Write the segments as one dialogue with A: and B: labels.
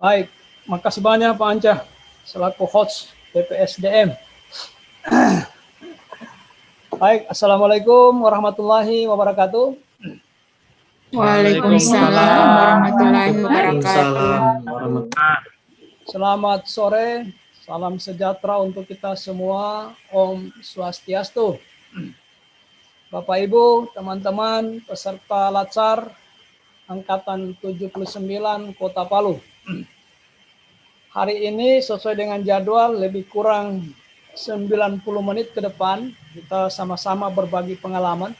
A: Baik, makasih banyak Pak Anca selaku host PPSDM. Baik, Assalamualaikum warahmatullahi wabarakatuh.
B: Waalaikumsalam warahmatullahi wabarakatuh.
A: Selamat sore, salam sejahtera untuk kita semua. Om Swastiastu. Bapak Ibu, teman-teman, peserta Latsar Angkatan 79 Kota Palu. Hari ini sesuai dengan jadwal lebih kurang 90 menit ke depan kita sama-sama berbagi pengalaman,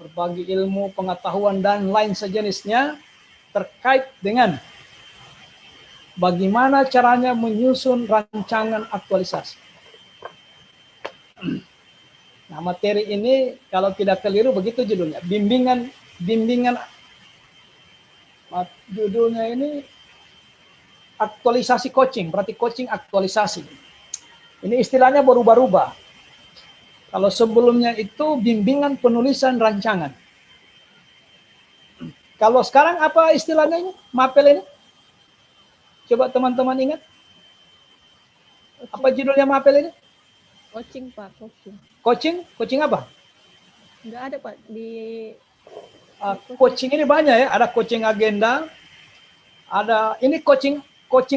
A: berbagi ilmu, pengetahuan dan lain sejenisnya terkait dengan bagaimana caranya menyusun rancangan aktualisasi. Nah, materi ini kalau tidak keliru begitu judulnya, bimbingan judulnya ini aktualisasi coaching, berarti coaching aktualisasi. Ini istilahnya berubah-ubah. Kalau sebelumnya itu bimbingan penulisan rancangan. Kalau sekarang apa istilahnya ini? Mapel ini? Coba teman-teman ingat. Apa judulnya Mapel ini?
C: Coaching Pak, coaching.
A: Coaching apa?
C: Enggak ada Pak di
A: coaching ini banyak ya, ada coaching agenda, ada ini coaching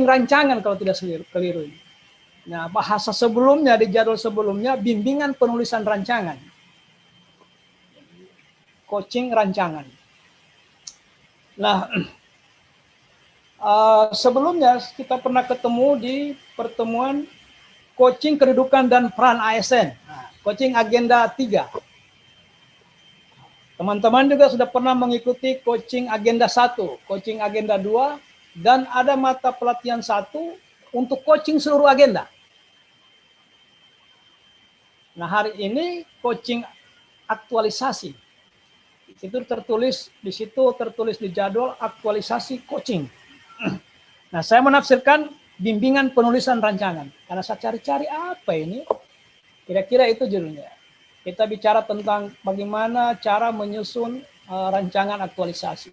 A: rancangan kalau tidak keliru. Nah, bahasa sebelumnya di jadwal sebelumnya bimbingan penulisan rancangan. Coaching rancangan. Nah, sebelumnya kita pernah ketemu di pertemuan coaching kedudukan dan peran ASN. Nah, coaching agenda 3. Teman-teman juga sudah pernah mengikuti coaching agenda 1, coaching agenda 2, dan ada mata pelatihan 1 untuk coaching seluruh agenda. Nah, hari ini coaching aktualisasi. Di situ tertulis di jadwal aktualisasi coaching. Nah, saya menafsirkan bimbingan penulisan rancangan. Karena saya cari-cari apa ini? Kira-kira itu judulnya. Kita bicara tentang bagaimana cara menyusun rancangan aktualisasi.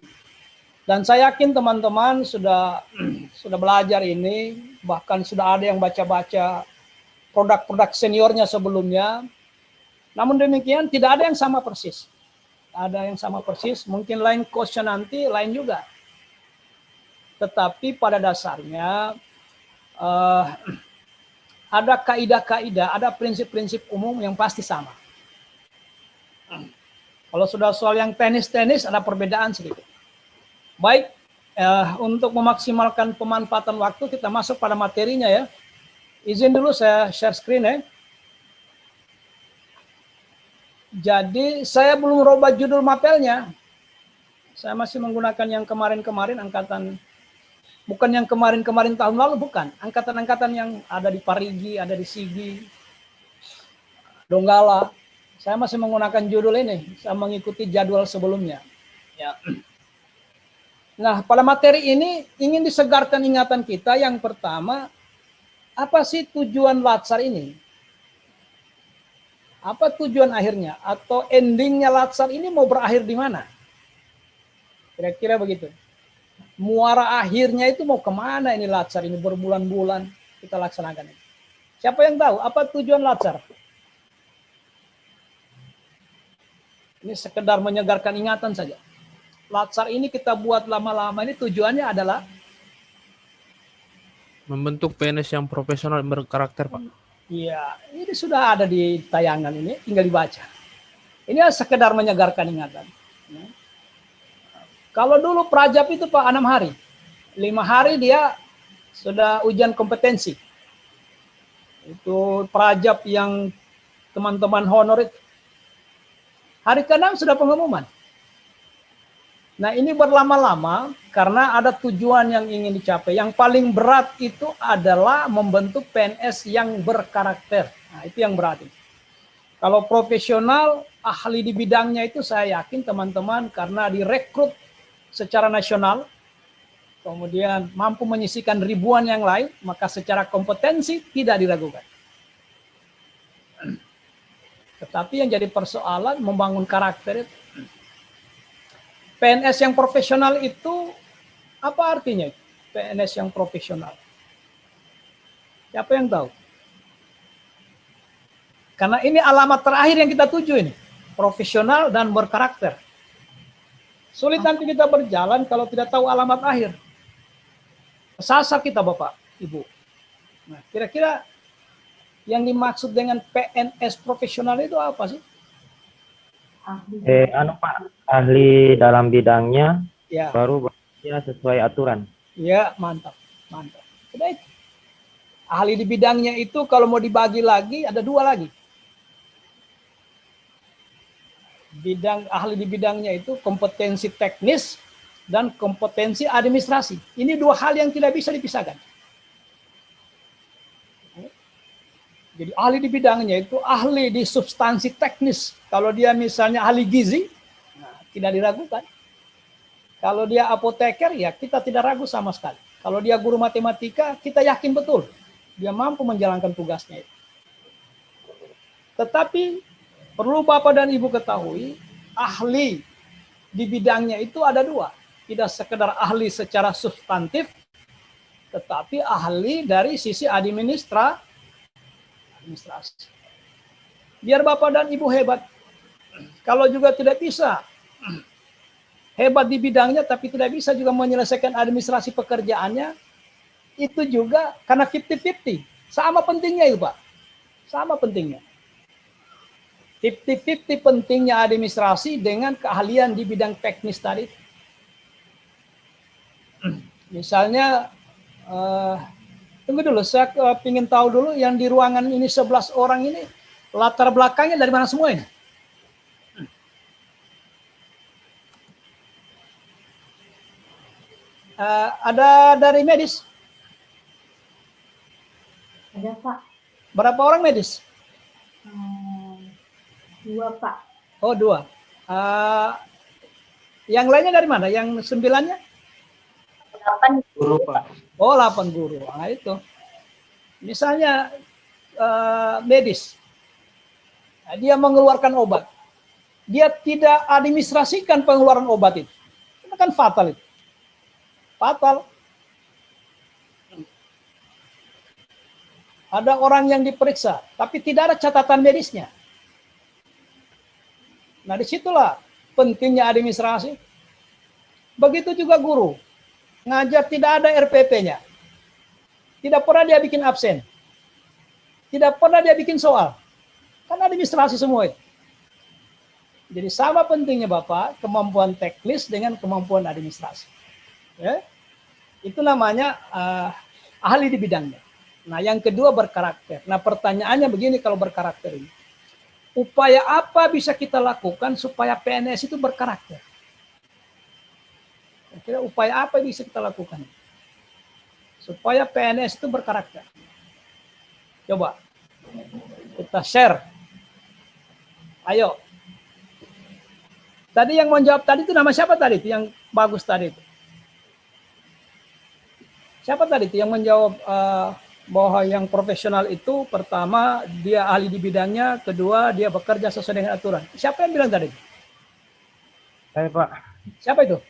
A: Dan saya yakin teman-teman sudah belajar ini, bahkan sudah ada yang baca-baca produk-produk seniornya sebelumnya. Namun demikian tidak ada yang sama persis. Ada yang sama persis, mungkin lain coachnya nanti, lain juga. Tetapi pada dasarnya ada kaidah-kaidah, ada prinsip-prinsip umum yang pasti sama. Kalau sudah soal yang teknis ada perbedaan sedikit. Baik, untuk memaksimalkan pemanfaatan waktu kita masuk pada materinya ya. Izin dulu saya share screen ya. Jadi saya belum merubah judul mapelnya. Saya masih menggunakan yang kemarin-kemarin angkatan, bukan yang kemarin-kemarin tahun lalu, bukan. Angkatan-angkatan yang ada di Parigi, ada di Sigi, Donggala. Saya masih menggunakan judul ini, saya mengikuti jadwal sebelumnya. Ya. Nah, pada materi ini ingin disegarkan ingatan kita yang pertama, apa sih tujuan Latsar ini? Apa tujuan akhirnya? Atau endingnya Latsar ini mau berakhir di mana? Kira-kira begitu. Muara akhirnya itu mau kemana ini Latsar ini berbulan-bulan kita laksanakan ini. Siapa yang tahu apa tujuan Latsar? Ini sekedar menyegarkan ingatan saja. Latsar ini kita buat lama-lama ini tujuannya adalah
B: membentuk PNS yang profesional dan berkarakter, Pak.
A: Iya, ini sudah ada di tayangan ini, tinggal dibaca. Ini sekedar menyegarkan ingatan. Kalau dulu Prajab itu Pak 6 hari. 5 hari dia sudah ujian kompetensi. Itu Prajab yang teman-teman honor itu. Hari ke-6 sudah pengumuman. Nah, ini berlama-lama karena ada tujuan yang ingin dicapai. Yang paling berat itu adalah membentuk PNS yang berkarakter. Nah, itu yang berat. Kalau profesional, ahli di bidangnya itu saya yakin teman-teman karena direkrut secara nasional, kemudian mampu menyisihkan ribuan yang lain, maka secara kompetensi tidak diragukan. Tetapi yang jadi persoalan membangun karakter itu. PNS yang profesional itu apa artinya? PNS yang profesional. Siapa yang tahu? Karena ini alamat terakhir yang kita tuju ini. Profesional dan berkarakter. Sulit nanti kita berjalan kalau tidak tahu alamat akhir. Kesasar kita Bapak, Ibu. Nah, kira-kira yang dimaksud dengan PNS profesional itu apa sih?
D: Pak, ahli dalam bidangnya,
A: Ya,
D: baru bekerja sesuai aturan.
A: ya mantap, mantap. Sudah itu. Ahli di bidangnya itu kalau mau dibagi lagi ada dua lagi. Ahli di bidangnya itu kompetensi teknis dan kompetensi administrasi. Ini dua hal yang tidak bisa dipisahkan. Jadi ahli di bidangnya itu ahli di substansi teknis. Kalau dia misalnya ahli gizi, nah, tidak diragukan. Kalau dia apoteker, ya kita tidak ragu sama sekali. Kalau dia guru matematika, kita yakin betul dia mampu menjalankan tugasnya itu. Tetapi perlu Bapak dan Ibu ketahui, ahli di bidangnya itu ada dua. Tidak sekedar ahli secara substantif, tetapi ahli dari sisi administrasi. Biar Bapak dan Ibu hebat. Kalau juga tidak bisa hebat di bidangnya, tapi tidak bisa juga menyelesaikan administrasi pekerjaannya, itu juga karena 50-50. Sama pentingnya itu Pak. Sama pentingnya. 50-50 pentingnya administrasi dengan keahlian di bidang teknis tadi. Misalnya, tunggu dulu, saya ingin tahu dulu yang di ruangan ini 11 orang ini, latar belakangnya dari mana semua ini? Ada dari medis?
E: Ada Pak.
A: Berapa orang medis?
E: 2 Pak.
A: Oh 2. Yang lainnya dari mana? Yang 9-nya?
E: 8.
D: Guru, Pak.
A: Oh 8 guru. Nah itu. Misalnya medis. Nah, dia mengeluarkan obat. Dia tidak administrasikan pengeluaran obat itu. Itu kan fatal itu. Fatal. Ada orang yang diperiksa, tapi tidak ada catatan medisnya. Nah, disitulah pentingnya administrasi. Begitu juga guru. Ngajar tidak ada RPP-nya. Tidak pernah dia bikin absen. Tidak pernah dia bikin soal. Kan administrasi semua itu. Jadi sama pentingnya Bapak, kemampuan teknis dengan kemampuan administrasi. Ya? Itu namanya ahli di bidangnya. Nah, yang kedua berkarakter. Nah, pertanyaannya begini kalau berkarakter ini. Upaya apa bisa kita lakukan supaya PNS itu berkarakter? Kira-kira upaya apa bisa kita lakukan supaya PNS itu berkarakter? Coba kita share. Ayo. Tadi yang menjawab tadi itu nama siapa tadi itu yang bagus tadi itu? Siapa tadi itu yang menjawab bahwa yang profesional itu pertama dia ahli di bidangnya, kedua dia bekerja sesuai dengan aturan. Siapa yang bilang tadi?
D: Saya, Pak.
A: Siapa itu?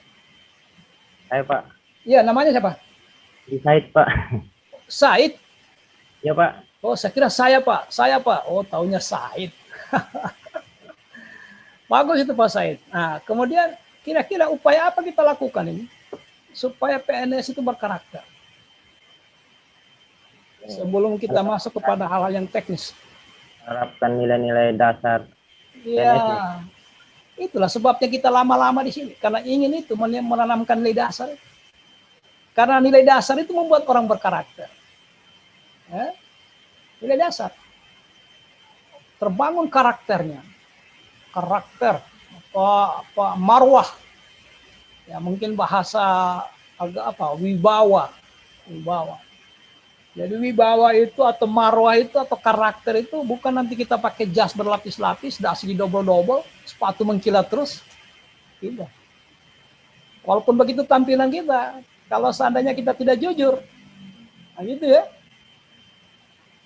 D: Saya, Pak.
A: Iya, namanya siapa?
D: Di Said, Pak.
A: Said.
D: Ya, Pak.
A: Oh, saya kira saya, Pak. Saya, Pak. Oh, taunya Said. Bagus itu Pak Said. Nah, kemudian kira-kira upaya apa kita lakukan ini supaya PNS itu berkarakter? Sebelum kita masuk kepada hal-hal yang teknis.
D: Harapkan nilai-nilai dasar.
A: Iya, itulah sebabnya kita lama-lama di sini. Karena ingin itu menanamkan nilai dasar. Karena nilai dasar itu membuat orang berkarakter. Ya? Nilai dasar. Terbangun karakternya. Karakter. Apa marwah. Ya mungkin bahasa agak apa? Wibawa. Wibawa. Jadi wibawa itu atau marwah itu atau karakter itu bukan nanti kita pakai jas berlapis-lapis, dasi di double-double, sepatu mengkilat terus. Tidak. Walaupun begitu tampilan kita, kalau seandainya kita tidak jujur, nah gitu ya,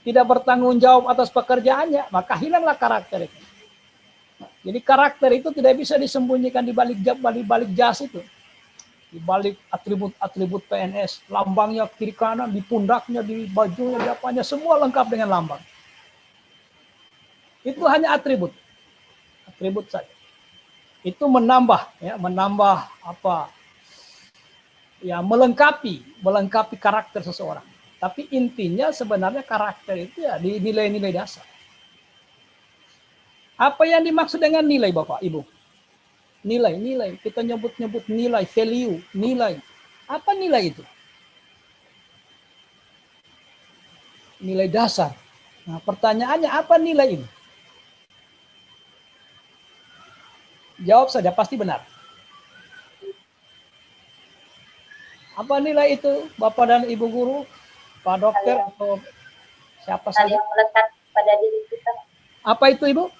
A: tidak bertanggung jawab atas pekerjaannya, maka hilanglah karakter itu. Jadi karakter itu tidak bisa disembunyikan di balik jas itu. Di balik atribut-atribut PNS, lambangnya kiri kanan, di pundaknya, di bajunya, di apanya, semua lengkap dengan lambang. Itu hanya atribut saja. Itu menambah apa? Ya, melengkapi karakter seseorang. Tapi intinya sebenarnya karakter itu ya di nilai-nilai dasar. Apa yang dimaksud dengan nilai, Bapak, Ibu? Nilai. Kita nyebut nilai, value, nilai. Apa nilai itu? Nilai dasar. Nah, pertanyaannya apa nilai ini? Jawab saja, pasti benar. Apa nilai itu, Bapak dan Ibu guru, Pak Dokter, atau siapa
E: Hal
A: saja?
E: yang melekat pada diri kita.
A: Apa itu, Ibu?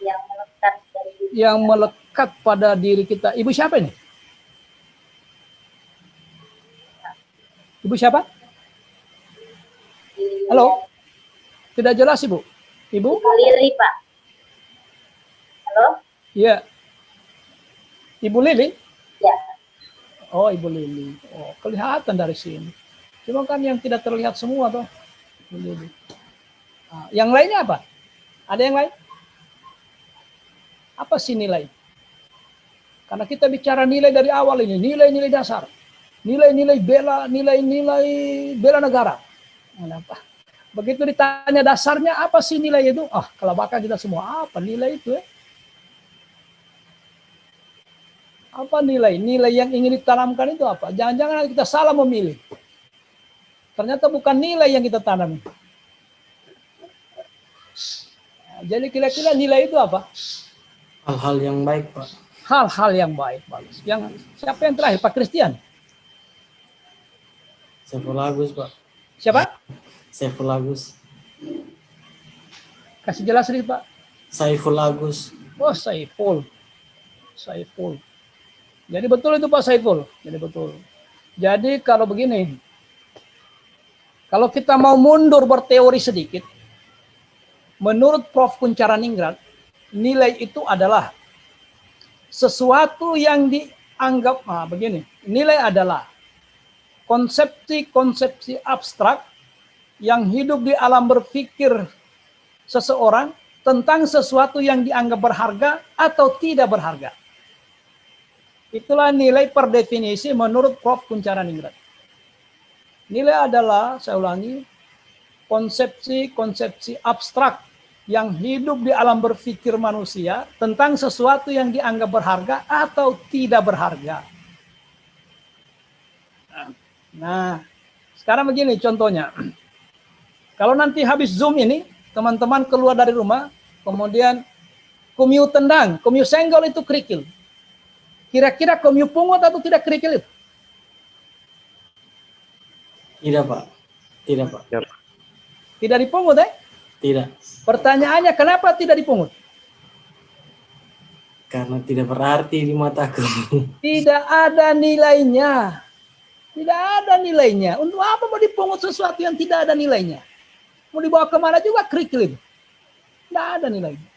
E: Yang melekat dari diri
A: Yang melekat pada diri kita. Ibu siapa ini? Ibu siapa?
E: diri.
A: Halo? Tidak jelas, Ibu. Ibu?
E: Lili, Pak. Halo?
A: Iya. Ibu Lili?
E: Ya.
A: Oh, Ibu Lili. Oh, kelihatan dari sini. Cuma kan yang tidak terlihat semua toh. Ibu Lili. Nah, yang lainnya apa? Ada yang lain? Apa sih nilai? Karena kita bicara nilai dari awal ini, nilai-nilai dasar. Nilai-nilai bela negara. Kenapa? Begitu ditanya dasarnya apa sih nilai itu? Kelabakan kita semua. Apa nilai itu ya? Apa nilai? Nilai yang ingin ditanamkan itu apa? Jangan-jangan kita salah memilih. Ternyata bukan nilai yang kita tanam. Jadi kira-kira nilai itu apa?
F: Hal-hal yang baik, Pak.
A: Hal-hal yang baik, bagus. Yang siapa yang terakhir? Pak Christian.
F: Saiful Agus, Pak.
A: Siapa?
F: Saiful Agus.
A: Kasih jelas sedikit, Pak.
F: Saiful Agus.
A: Oh, Saiful. Jadi betul itu Pak Saiful. Jadi betul. Jadi kalau begini, kalau kita mau mundur berteori sedikit, menurut Prof. Kuncharaningrat, nilai itu adalah sesuatu yang dianggap begini. Nilai adalah konsepsi abstrak yang hidup di alam berpikir seseorang tentang sesuatu yang dianggap berharga atau tidak berharga. Itulah nilai per definisi menurut Prof. Kuncharaningrat. Nilai adalah, saya ulangi, konsepsi abstrak yang hidup di alam berpikir manusia tentang sesuatu yang dianggap berharga atau tidak berharga. Nah, sekarang begini contohnya. Kalau nanti habis Zoom ini, teman-teman keluar dari rumah, kemudian kumyu tendang, kumyu senggol itu kerikil. Kira-kira kumyu pungut atau tidak kerikil itu?
F: Tidak, Pak. Tidak, Pak.
A: Tidak dipungut,
F: Tidak.
A: Pertanyaannya, kenapa tidak dipungut?
F: Karena tidak berarti di mataku.
A: Tidak ada nilainya. Tidak ada nilainya. Untuk apa mau dipungut sesuatu yang tidak ada nilainya? Mau dibawa kemana juga kerikil itu. Tidak ada nilainya.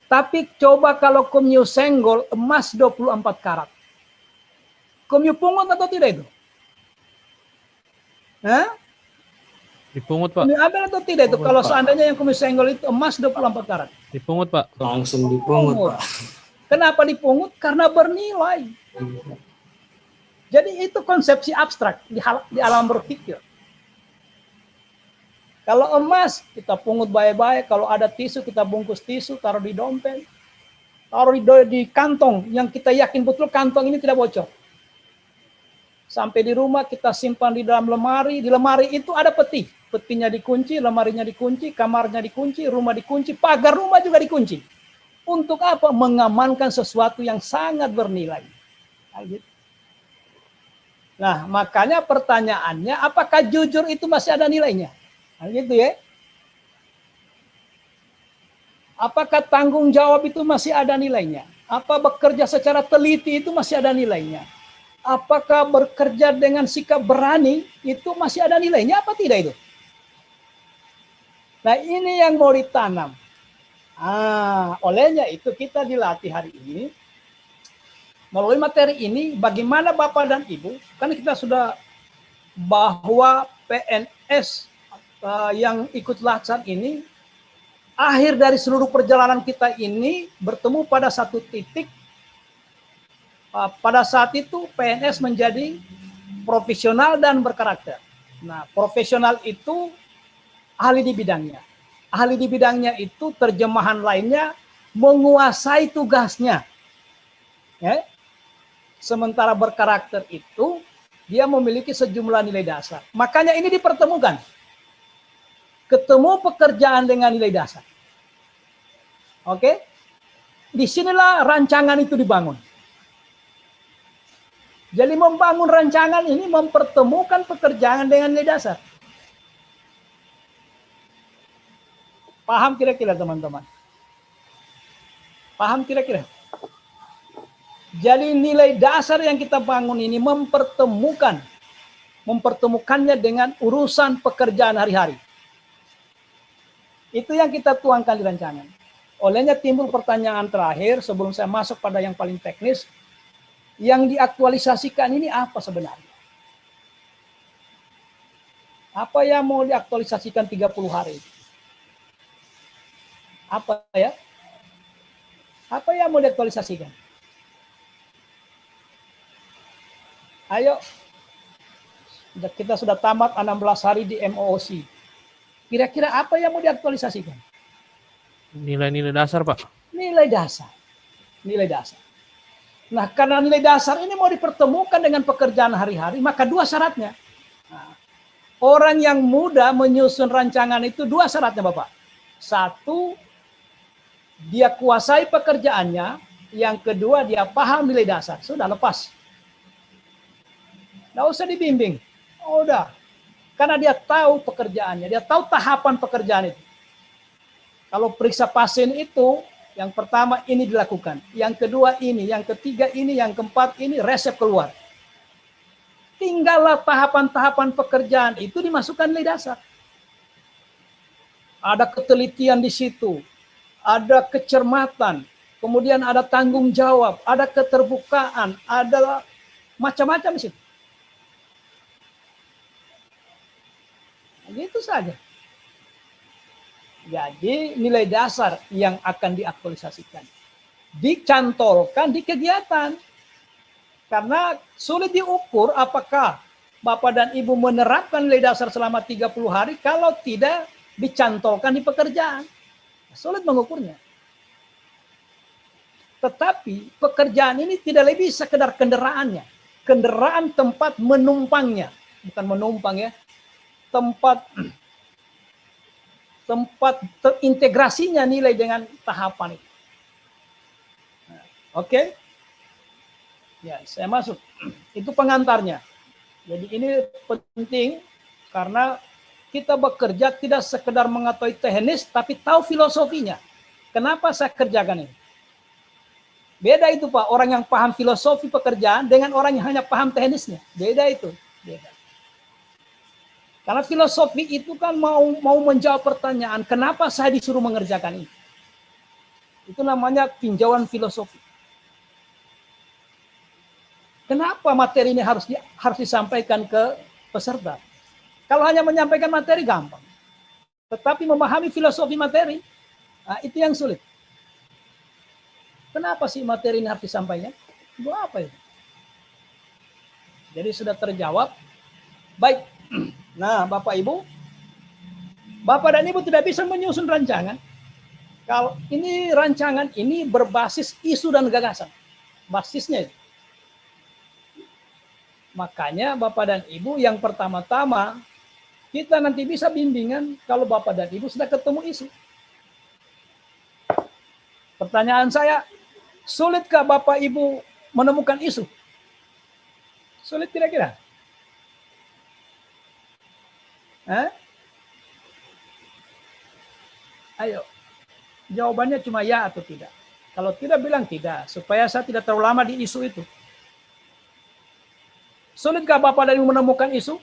A: Tapi coba kalau kumyu senggol emas 24 karat. Kumyu pungut atau tidak itu? Hah?
B: Dipungut, Pak.
A: Kumyu ambil atau tidak itu?
F: Pungut,
A: Kalau
F: Pak.
A: seandainya yang kumyu senggol itu emas 24 karat.
B: Dipungut, Pak.
F: Langsung dipungut, Pak.
A: Kenapa dipungut? Karena bernilai. Jadi itu konsepsi abstrak di alam berpikir. Kalau emas, kita pungut baik-baik. Kalau ada tisu, kita bungkus tisu, taruh di dompet. Taruh di kantong, yang kita yakin betul kantong ini tidak bocor. Sampai di rumah, kita simpan di dalam lemari. Di lemari itu ada peti. Petinya dikunci, lemarinya dikunci, kamarnya dikunci, rumah dikunci, pagar rumah juga dikunci. Untuk apa? Mengamankan sesuatu yang sangat bernilai. Nah, makanya pertanyaannya, apakah jujur itu masih ada nilainya? Nah, gitu ya. Apakah tanggung jawab itu masih ada nilainya? Apa bekerja secara teliti itu masih ada nilainya? Apakah bekerja dengan sikap berani itu masih ada nilainya apa tidak itu? Nah, ini yang mau ditanam. Olehnya itu kita dilatih hari ini melalui materi ini bagaimana Bapak dan Ibu, kan kita sudah bahwa PNS yang ikut latsar ini akhir dari seluruh perjalanan kita ini bertemu pada satu titik. Pada saat itu PNS menjadi profesional dan berkarakter. Nah, profesional itu ahli di bidangnya. Ahli di bidangnya itu terjemahan lainnya menguasai tugasnya. Ya. Sementara berkarakter itu dia memiliki sejumlah nilai dasar. Makanya ini dipertemukan. Ketemu pekerjaan dengan nilai dasar. Oke? Disinilah rancangan itu dibangun. Jadi membangun rancangan ini mempertemukan pekerjaan dengan nilai dasar. Paham kira-kira teman-teman? Paham kira-kira? Jadi nilai dasar yang kita bangun ini mempertemukannya dengan urusan pekerjaan hari-hari. Itu yang kita tuangkan di rancangan. Olehnya timbul pertanyaan terakhir sebelum saya masuk pada yang paling teknis. Yang diaktualisasikan ini apa sebenarnya? Apa yang mau diaktualisasikan 30 hari? Apa ya? Apa yang mau diaktualisasikan? Ayo, kita sudah tamat 16 hari di MOOC. Kira-kira apa yang mau diaktualisasikan?
B: Nilai-nilai dasar, Pak.
A: Nilai dasar. Nilai dasar. Nah, karena nilai dasar ini mau dipertemukan dengan pekerjaan hari-hari, maka dua syaratnya. Nah, orang yang muda menyusun rancangan itu dua syaratnya, Bapak. Satu, dia kuasai pekerjaannya. Yang kedua, dia paham nilai dasar. Sudah lepas. Nggak usah dibimbing. Udah. Karena dia tahu pekerjaannya. Dia tahu tahapan pekerjaan itu. Kalau periksa pasien itu, yang pertama ini dilakukan, yang kedua ini, yang ketiga ini, yang keempat ini, resep keluar. Tinggallah tahapan-tahapan pekerjaan itu dimasukkan nilai dasar. Ada ketelitian di situ, ada kecermatan, kemudian ada tanggung jawab, ada keterbukaan, ada macam-macam di situ. Gitu saja. Jadi nilai dasar yang akan diaktualisasikan. Dicantolkan di kegiatan. Karena sulit diukur apakah Bapak dan Ibu menerapkan nilai dasar selama 30 hari kalau tidak dicantolkan di pekerjaan. Sulit mengukurnya. Tetapi pekerjaan ini tidak lebih sekedar kendaraannya. Kendaraan tempat menumpangnya. Bukan menumpang ya. Tempat terintegrasinya nilai dengan tahapan itu. Oke? Ya, saya masuk. Itu pengantarnya. Jadi ini penting karena kita bekerja tidak sekedar mengetahui teknis, tapi tahu filosofinya. Kenapa saya kerjakan ini? Beda itu Pak, orang yang paham filosofi pekerjaan dengan orang yang hanya paham teknisnya. Beda itu. Beda. Karena filosofi itu kan mau menjawab pertanyaan, kenapa saya disuruh mengerjakan ini? Itu namanya tinjauan filosofi. Kenapa materi ini harus disampaikan ke peserta? Kalau hanya menyampaikan materi gampang. Tetapi memahami filosofi materi, nah, itu yang sulit. Kenapa sih materi ini harus disampaikan? Buat apa itu? Jadi sudah terjawab. Baik. Nah, Bapak Ibu, Bapak dan Ibu tidak bisa menyusun rancangan. Kalau ini rancangan ini berbasis isu dan gagasan. Basisnya itu. Makanya Bapak dan Ibu yang pertama-tama kita nanti bisa bimbingan kalau Bapak dan Ibu sudah ketemu isu. Pertanyaan saya, sulitkah Bapak Ibu menemukan isu? Sulit kira-kira? Ayo, jawabannya cuma ya atau tidak. Kalau tidak bilang tidak, supaya saya tidak terlalu lama di isu itu. Sulitkah Bapak dan Ibu menemukan isu?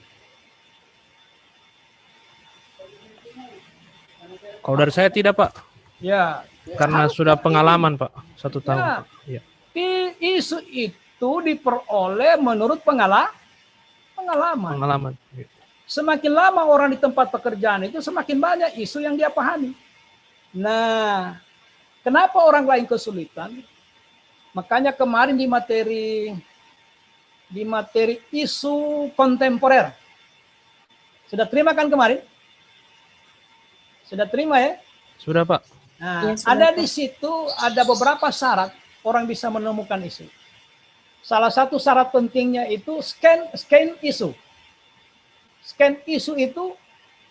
B: Kalau dari saya tidak, Pak.
A: Ya,
B: Karena
A: harus
B: sudah
A: seperti
B: pengalaman Pak, 1 tahun.
A: Ya.
B: Pak. Iya.
A: Isu itu diperoleh menurut pengalaman.
B: Pengalaman. Iya.
A: Semakin lama orang di tempat pekerjaan itu semakin banyak isu yang dia pahami. Nah, kenapa orang lain kesulitan? Makanya kemarin di materi isu kontemporer. Sudah terima kan kemarin? Sudah terima ya?
B: Sudah Pak.
A: Nah,
C: Iya, sudah,
A: ada
C: Pak.
A: di situ ada beberapa syarat orang bisa menemukan isu. Salah satu syarat pentingnya itu scan isu. Scan isu itu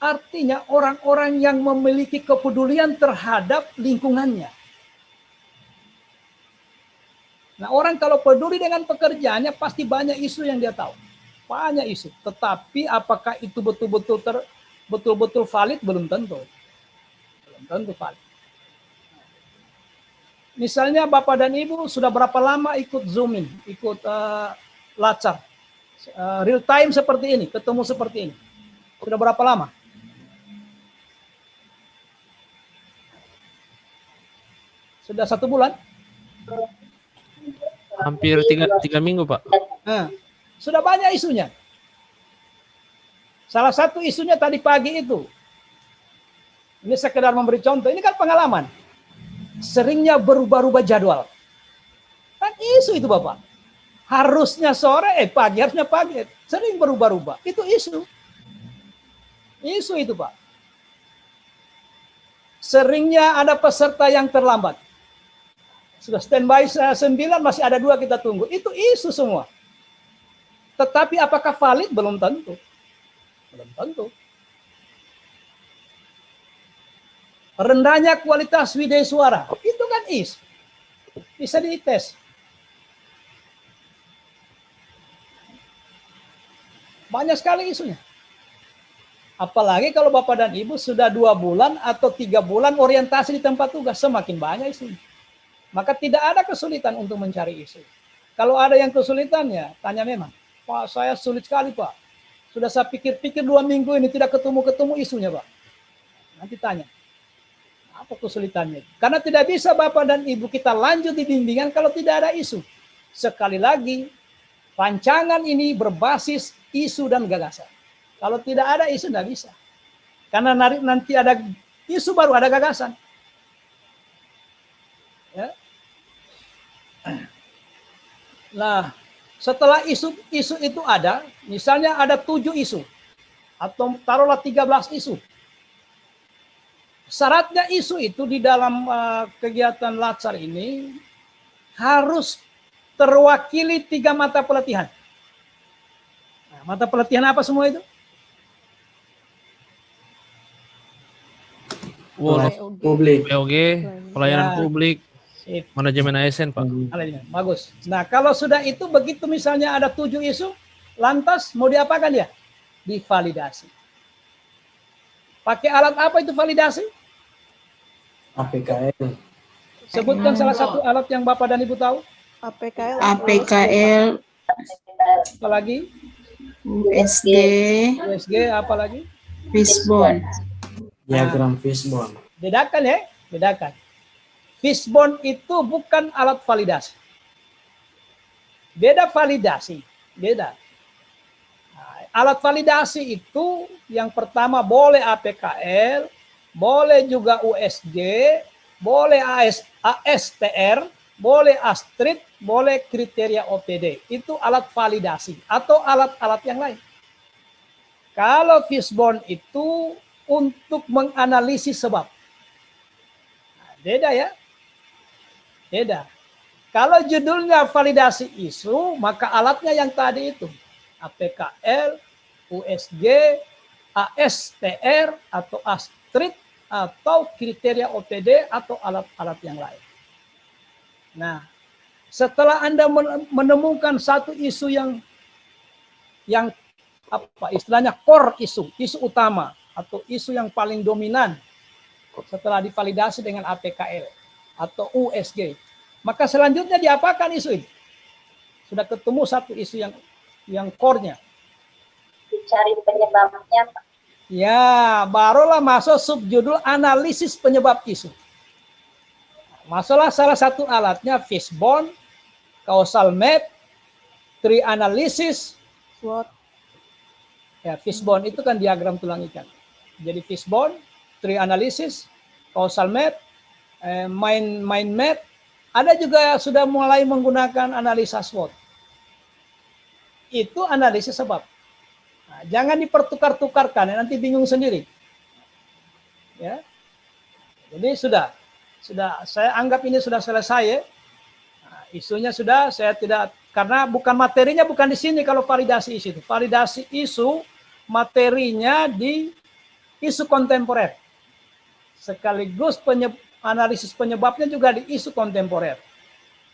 A: artinya orang-orang yang memiliki kepedulian terhadap lingkungannya. Nah, orang kalau peduli dengan pekerjaannya pasti banyak isu yang dia tahu. Banyak isu. Tetapi apakah itu betul-betul valid? Belum tentu. Belum tentu valid. Misalnya Bapak dan Ibu sudah berapa lama ikut Zoom-in, ikut lacar. Real time seperti ini, ketemu seperti ini. Sudah berapa lama? Sudah 1 bulan?
B: Hampir 3 minggu Pak.
A: Nah, sudah banyak isunya. Salah satu isunya tadi pagi itu. Ini sekedar memberi contoh, ini kan pengalaman. Seringnya berubah-ubah jadwal. Kan isu itu Bapak. Harusnya sore, pagi, harusnya pagi. Sering berubah-ubah. Itu isu. Isu itu Pak. Seringnya ada peserta yang terlambat. Sudah standby 9, masih ada 2 kita tunggu. Itu isu semua. Tetapi apakah valid? Belum tentu. Belum tentu. Rendahnya kualitas widya suara. Itu kan isu. Bisa dites. Banyak sekali isunya. Apalagi kalau Bapak dan Ibu sudah 2 bulan atau 3 bulan orientasi di tempat tugas, semakin banyak isunya. Maka tidak ada kesulitan untuk mencari isu. Kalau ada yang kesulitan ya tanya memang. Pak, saya sulit sekali Pak. Sudah saya pikir-pikir 2 minggu ini tidak ketemu isunya Pak. Nanti tanya. Apa kesulitannya? Karena tidak bisa Bapak dan Ibu kita lanjut di bimbingan kalau tidak ada isu. Sekali lagi, rancangan ini berbasis isu dan gagasan. Kalau tidak ada isu, tidak bisa. Karena nanti ada isu baru ada gagasan. Ya. Nah, setelah isu itu ada, misalnya ada 7 isu. Atau taruhlah 13 isu. Syaratnya isu itu di dalam kegiatan latsar ini harus terwakili 3 mata pelatihan. Nah, mata pelatihan apa semua itu?
F: Publik.
B: POG, pelayanan
A: Ya.
B: publik,
A: Sip.
B: manajemen ASN Pak.
A: Bagus. Nah, kalau sudah itu begitu misalnya ada 7 isu, lantas mau diapakan ya? Divalidasi. Pakai alat apa itu validasi?
F: APKL.
A: Sebutkan salah satu alat yang Bapak dan Ibu tahu.
C: APKL.
G: APKL,
A: Apalagi?
G: USG,
A: USG, apalagi?
G: Fishbone.
F: Diagram fishbone.
A: Bedakan ya, bedakan. Fishbone itu bukan alat validasi. Beda validasi, beda. Nah, alat validasi itu yang pertama boleh APKL, boleh juga USG, boleh ASTR, boleh ASTRIT, boleh kriteria OPD. Itu alat validasi atau alat-alat yang lain. Kalau Fishbone itu untuk menganalisis sebab. Nah, beda ya. Beda. Kalau judulnya validasi isu, maka alatnya yang tadi itu. APKL, USG, ASTR, atau ASTRIT, atau kriteria OPD, atau alat-alat yang lain. Nah, setelah Anda menemukan satu isu yang apa istilahnya core isu utama, atau isu yang paling dominan setelah divalidasi dengan APKL atau USG. Maka selanjutnya diapakan isu itu? Sudah ketemu satu isu yang core-nya.
E: Dicari penyebabnya, Pak.
A: Ya, barulah masuk subjudul analisis penyebab isu. Masalah salah satu alatnya fishbone, causal map, tree analysis.
C: SWOT.
A: Ya, fishbone itu kan diagram tulang ikan. Jadi fishbone, tree analysis, causal map, mind map. Ada juga sudah mulai menggunakan analisa SWOT. Itu analisis sebab. Nah, jangan dipertukar-tukarkan, ya, nanti bingung sendiri. Ya. Jadi sudah saya anggap ini sudah selesai ya. Nah, isunya sudah, saya tidak, karena bukan materinya bukan di sini kalau validasi isu itu. Validasi isu materinya di isu kontemporer. Sekaligus analisis penyebabnya juga di isu kontemporer.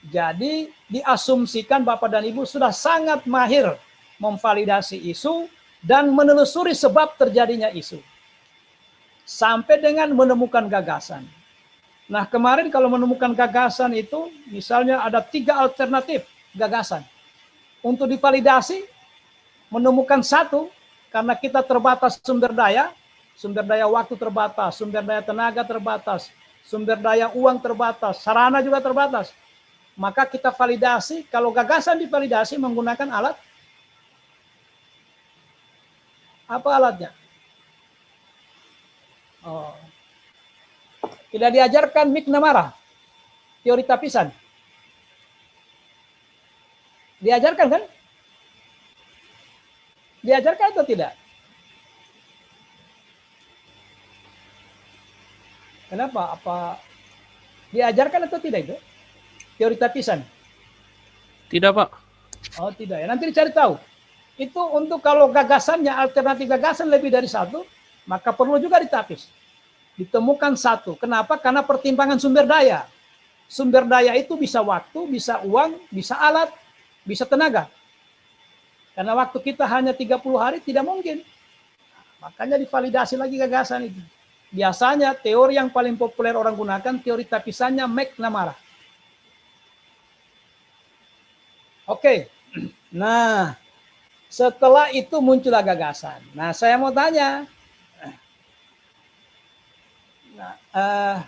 A: Jadi diasumsikan Bapak dan Ibu sudah sangat mahir memvalidasi isu dan menelusuri sebab terjadinya isu. Sampai dengan menemukan gagasan. Nah, kemarin kalau menemukan gagasan itu, misalnya ada 3 alternatif gagasan. Untuk divalidasi, menemukan satu, karena kita terbatas sumber daya waktu terbatas, sumber daya tenaga terbatas, sumber daya uang terbatas, sarana juga terbatas. Maka kita validasi, kalau gagasan divalidasi menggunakan alat, apa alatnya? Oh. Tidak diajarkan McNamara, teori tapisan. Diajarkan kan? Diajarkan atau tidak? Kenapa? Apa diajarkan atau tidak itu? Teori tapisan?
B: Tidak, Pak.
A: Oh, tidak ya. Nanti dicari tahu. Itu untuk kalau gagasannya, alternatif gagasan lebih dari satu, maka perlu juga ditapis. Ditemukan satu. Kenapa? Karena pertimbangan sumber daya. Sumber daya itu bisa waktu, bisa uang, bisa alat, bisa tenaga. Karena waktu kita hanya 30 hari tidak mungkin. Makanya divalidasi lagi gagasan itu. Biasanya teori yang paling populer orang gunakan teori tapisannya McNamara. Oke. Nah, setelah itu muncullah gagasan. Nah, saya mau tanya. Nah,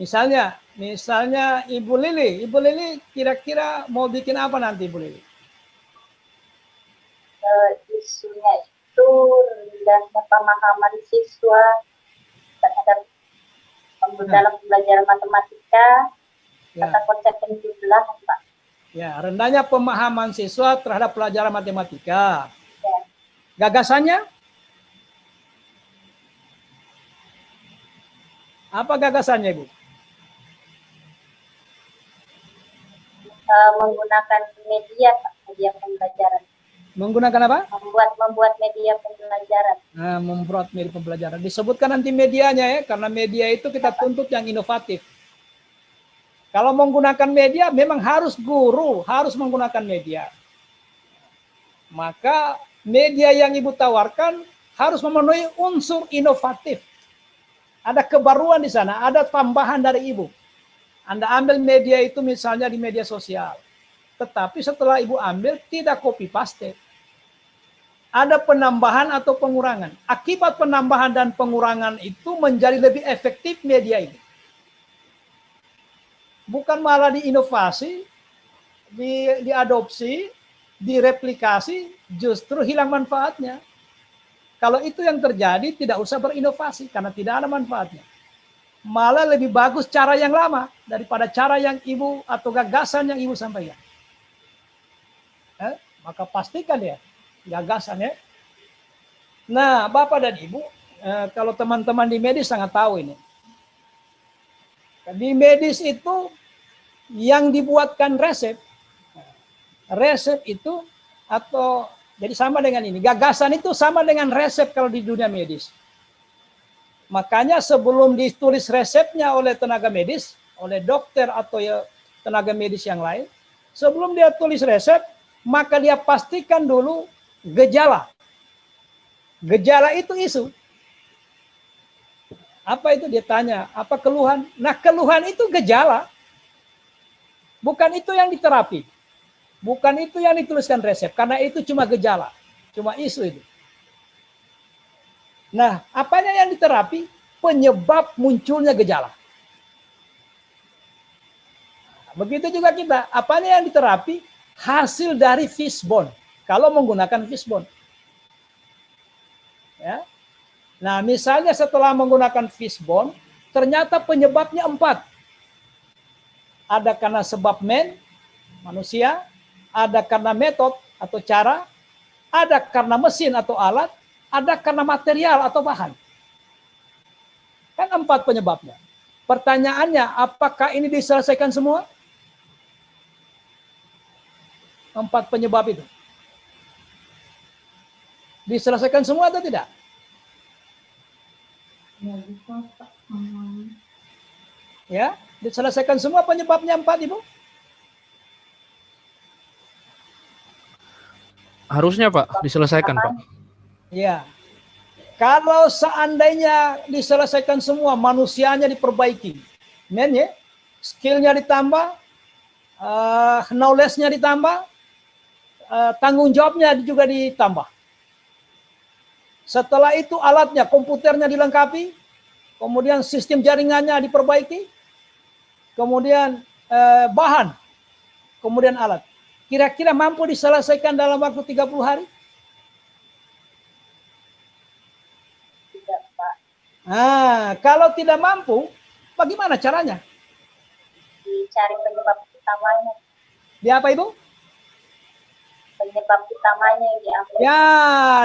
A: misalnya Ibu Lili kira-kira mau bikin apa nanti Ibu Lili?
E: Isunya itu rendahnya pemahaman siswa terhadap dalam pembelajaran matematika, kata konsep penjumlahan, Pak.
A: Ya, rendahnya pemahaman siswa terhadap pelajaran matematika.
E: Ya.
A: Gagasannya? Apa gagasannya, Ibu?
E: Menggunakan media, Pak, media pembelajaran.
A: Menggunakan apa?
E: Membuat media pembelajaran.
A: Nah, membuat media pembelajaran. Disebutkan nanti medianya ya, karena media itu kita tuntut yang inovatif. Kalau menggunakan media, memang harus guru, harus menggunakan media. Maka media yang Ibu tawarkan harus memenuhi unsur inovatif. Ada kebaruan di sana, ada tambahan dari Ibu. Anda ambil media itu misalnya di media sosial. Tetapi setelah Ibu ambil, tidak copy paste. Ada penambahan atau pengurangan. Akibat penambahan dan pengurangan itu menjadi lebih efektif media ini. Bukan malah diinovasi, diadopsi, direplikasi, justru hilang manfaatnya. Kalau itu yang terjadi, tidak usah berinovasi karena tidak ada manfaatnya. Malah lebih bagus cara yang lama daripada cara yang Ibu atau gagasan yang Ibu sampaikan. Maka pastikan ya gagasannya. Nah, Bapak dan Ibu, kalau teman-teman di medis sangat tahu ini. Di medis itu yang dibuatkan resep itu atau jadi sama dengan ini. Gagasan itu sama dengan resep kalau di dunia medis. Makanya sebelum ditulis resepnya oleh tenaga medis, oleh dokter atau ya tenaga medis yang lain, sebelum dia tulis resep, maka dia pastikan dulu gejala. Gejala itu isu. Apa itu dia tanya? Apa keluhan? Nah, keluhan itu gejala. Bukan itu yang diterapi. Bukan itu yang dituliskan resep. Karena itu cuma gejala. Cuma isu itu. Nah, apanya yang diterapi? Penyebab munculnya gejala. Begitu juga kita, apanya yang diterapi? Hasil dari fishbone. Kalau menggunakan fishbone. Ya. Nah, misalnya setelah menggunakan fishbone, ternyata penyebabnya 4. Ada karena sebab manusia, ada karena metode atau cara, ada karena mesin atau alat, ada karena material atau bahan. Kan 4 penyebabnya. Pertanyaannya, apakah ini diselesaikan semua? 4 penyebab itu. Diselesaikan semua atau tidak? Ya, diselesaikan semua penyebabnya 4, Ibu?
B: Harusnya Pak, diselesaikan Pak.
A: Ya. Kalau seandainya diselesaikan semua, manusianya diperbaiki, ya, skillnya ditambah, knowledge-nya ditambah, tanggung jawabnya juga ditambah. Setelah itu alatnya, komputernya dilengkapi, kemudian sistem jaringannya diperbaiki, kemudian bahan, kemudian alat. Kira-kira mampu diselesaikan dalam waktu 30 hari?
E: Tidak, Pak.
A: Nah, kalau tidak mampu, bagaimana caranya?
E: Dicari penyebab utamanya.
A: Di apa, Ibu?
E: Penyebab utamanya yang diambil.
A: Ya,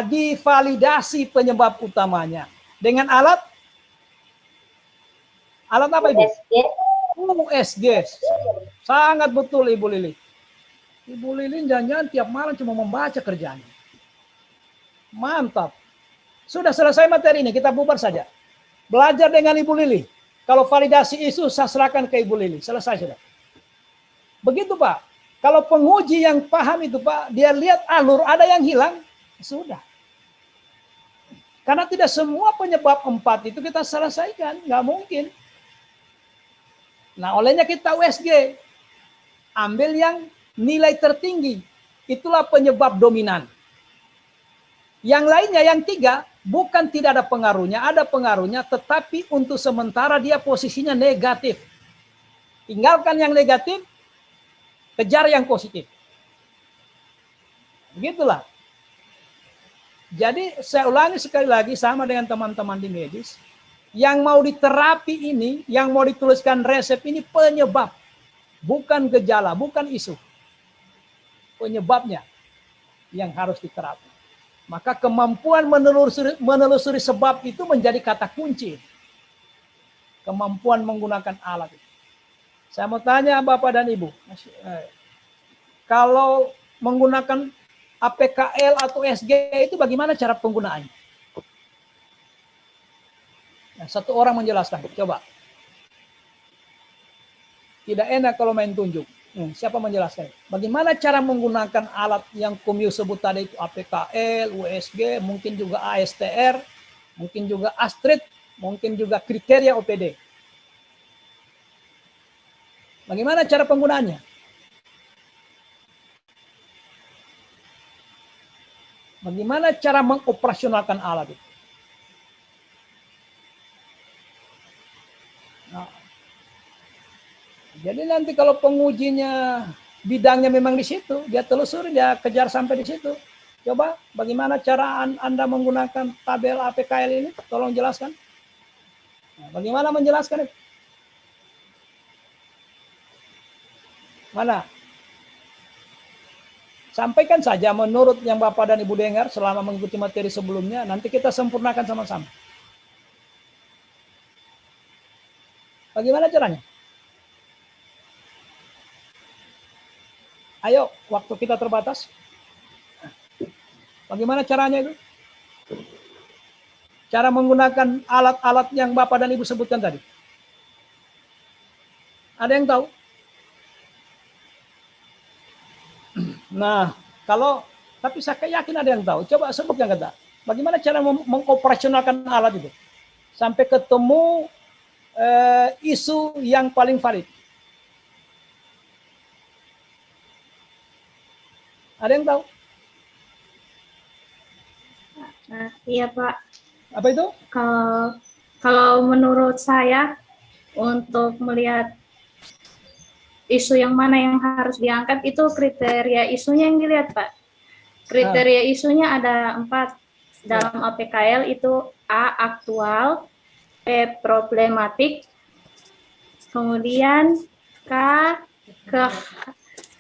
A: divalidasi penyebab utamanya. Dengan alat? Alat apa, Ibu?
E: USG.
A: USG. Sangat betul, Ibu Lili. Ibu Lili jangan-jangan tiap malam cuma membaca kerjanya. Mantap. Sudah selesai materi ini, kita bubar saja. Belajar dengan Ibu Lili. Kalau validasi isu, saya serahkan ke Ibu Lili. Selesai sudah. Begitu, Pak. Kalau penguji yang paham itu, Pak, dia lihat alur, ada yang hilang, sudah. Karena tidak semua penyebab 4 itu kita selesaikan. Nggak mungkin. Nah, olehnya kita USG. Ambil yang nilai tertinggi. Itulah penyebab dominan. Yang lainnya, yang 3, bukan tidak ada pengaruhnya, ada pengaruhnya, tetapi untuk sementara dia posisinya negatif. Tinggalkan yang negatif, kejar yang positif. Begitulah. Jadi saya ulangi sekali lagi sama dengan teman-teman di medis. Yang mau diterapi ini, yang mau dituliskan resep ini penyebab. Bukan gejala, bukan isu. Penyebabnya yang harus diterapi. Maka kemampuan menelusuri sebab itu menjadi kata kunci. Kemampuan menggunakan alat itu. Saya mau tanya Bapak dan Ibu. Kalau menggunakan APKL atau SG itu bagaimana cara penggunaannya? Nah, satu orang menjelaskan. Coba. Tidak enak kalau main tunjuk. Siapa menjelaskan? Bagaimana cara menggunakan alat yang Kumyu sebut tadi itu APKL, USG, mungkin juga ASTR, mungkin juga Astrid, mungkin juga kriteria OPD. Bagaimana cara penggunaannya? Bagaimana cara mengoperasionalkan alat itu? Nah, jadi nanti kalau pengujinya bidangnya memang di situ, dia telusuri, dia kejar sampai di situ. Coba bagaimana cara Anda menggunakan tabel APKL ini? Tolong jelaskan. Nah, bagaimana menjelaskan itu? Mana? Sampaikan saja menurut yang Bapak dan Ibu dengar selama mengikuti materi sebelumnya, nanti kita sempurnakan sama-sama. Bagaimana caranya? Ayo, waktu kita terbatas. Bagaimana caranya itu? Cara menggunakan alat-alat yang Bapak dan Ibu sebutkan tadi. Ada yang tahu? Nah, tapi saya yakin ada yang tahu. Coba sebutkan kata. Bagaimana cara mengoperasionalkan alat itu? Sampai ketemu isu yang paling valid. Ada yang tahu?
G: Iya Pak.
A: Apa itu?
G: Kalau menurut saya untuk melihat isu yang mana yang harus diangkat itu kriteria isunya yang dilihat, Pak. Kriteria isunya ada 4 dalam APKL itu: A, aktual; B, problematik; kemudian K, ke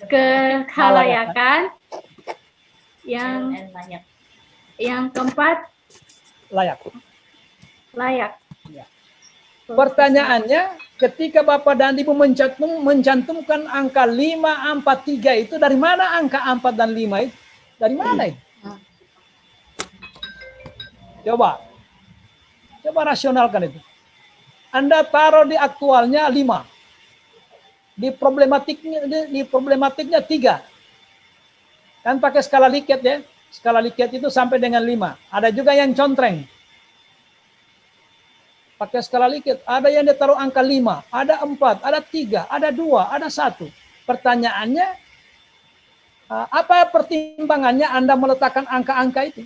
G: kehalayakan; yang keempat
A: Layak.
G: layak.
A: Ya. Pertanyaannya, ketika Bapak dan Ibu mencantumkan angka 543 itu, dari mana angka 4 dan 5 itu? Dari mana itu? Coba rasionalkan itu. Anda taruh di aktualnya 5. Di problematiknya 3. Kan pakai skala Likert ya. Skala Likert itu sampai dengan 5. Ada juga yang contreng. Pakai skala Likert. Ada yang ditaruh angka 5, ada 4, ada 3, ada 2, ada 1. Pertanyaannya, apa pertimbangannya Anda meletakkan angka-angka itu?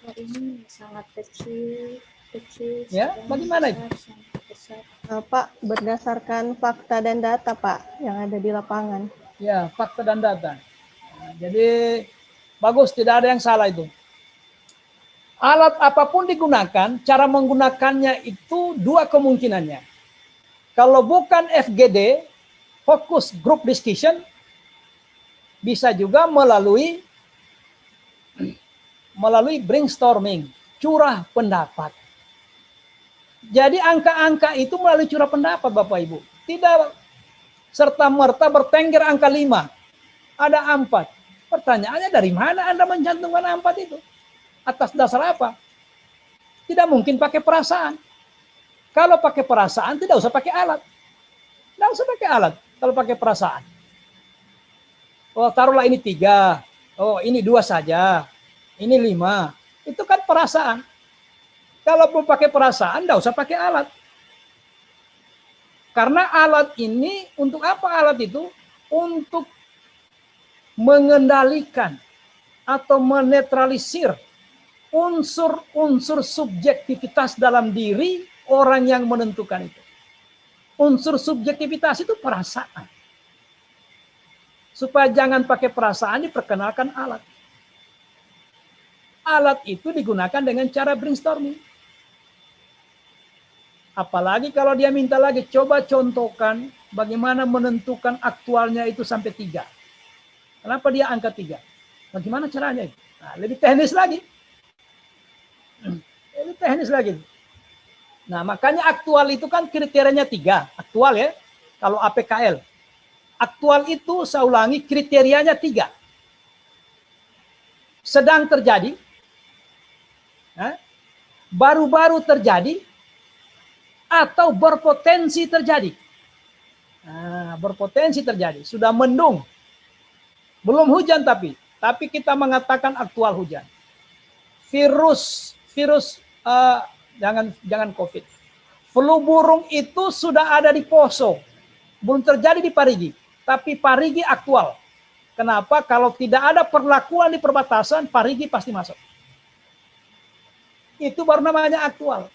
G: Ini sangat kecil.
A: Ya, bagaimana itu?
C: Pak, berdasarkan fakta dan data, Pak, yang ada di lapangan.
A: Ya, fakta dan data. Nah, jadi bagus, tidak ada yang salah itu. Alat apapun digunakan, cara menggunakannya itu 2 kemungkinannya. Kalau bukan FGD, focus group discussion, bisa juga melalui brainstorming, curah pendapat. Jadi angka-angka itu melalui curah pendapat, Bapak Ibu. Tidak serta-merta bertengger angka 5. Ada 4. Pertanyaannya, dari mana Anda mencantumkan 4 itu? Atas dasar apa? Tidak mungkin pakai perasaan. Kalau pakai perasaan, tidak usah pakai alat. Tidak usah pakai alat kalau pakai perasaan. Oh, taruhlah ini 3. Oh, ini 2 saja. Ini 5. Itu kan perasaan. Kalau mau pakai perasaan, tidak usah pakai alat. Karena alat ini, untuk apa alat itu? Untuk mengendalikan atau menetralisir unsur-unsur subjektivitas dalam diri orang yang menentukan itu. Unsur subjektivitas itu perasaan. Supaya jangan pakai perasaan, diperkenalkan alat. Alat itu digunakan dengan cara brainstorming. Apalagi kalau dia minta lagi, coba contohkan bagaimana menentukan aktualnya itu sampai 3. Kenapa dia angka 3? Bagaimana caranya? Nah, lebih teknis lagi. Lebih teknis lagi. Nah, makanya aktual itu kan kriterianya 3. Aktual ya, kalau APKL. Aktual itu, saya ulangi, kriterianya 3. Sedang terjadi, baru-baru terjadi, atau berpotensi terjadi. Nah, berpotensi terjadi. Sudah mendung. Belum hujan tapi kita mengatakan aktual hujan. Virus jangan COVID. Flu burung itu sudah ada di Poso. Belum terjadi di Parigi. Tapi Parigi aktual. Kenapa? Kalau tidak ada perlakuan di perbatasan, Parigi pasti masuk. Itu baru namanya aktual.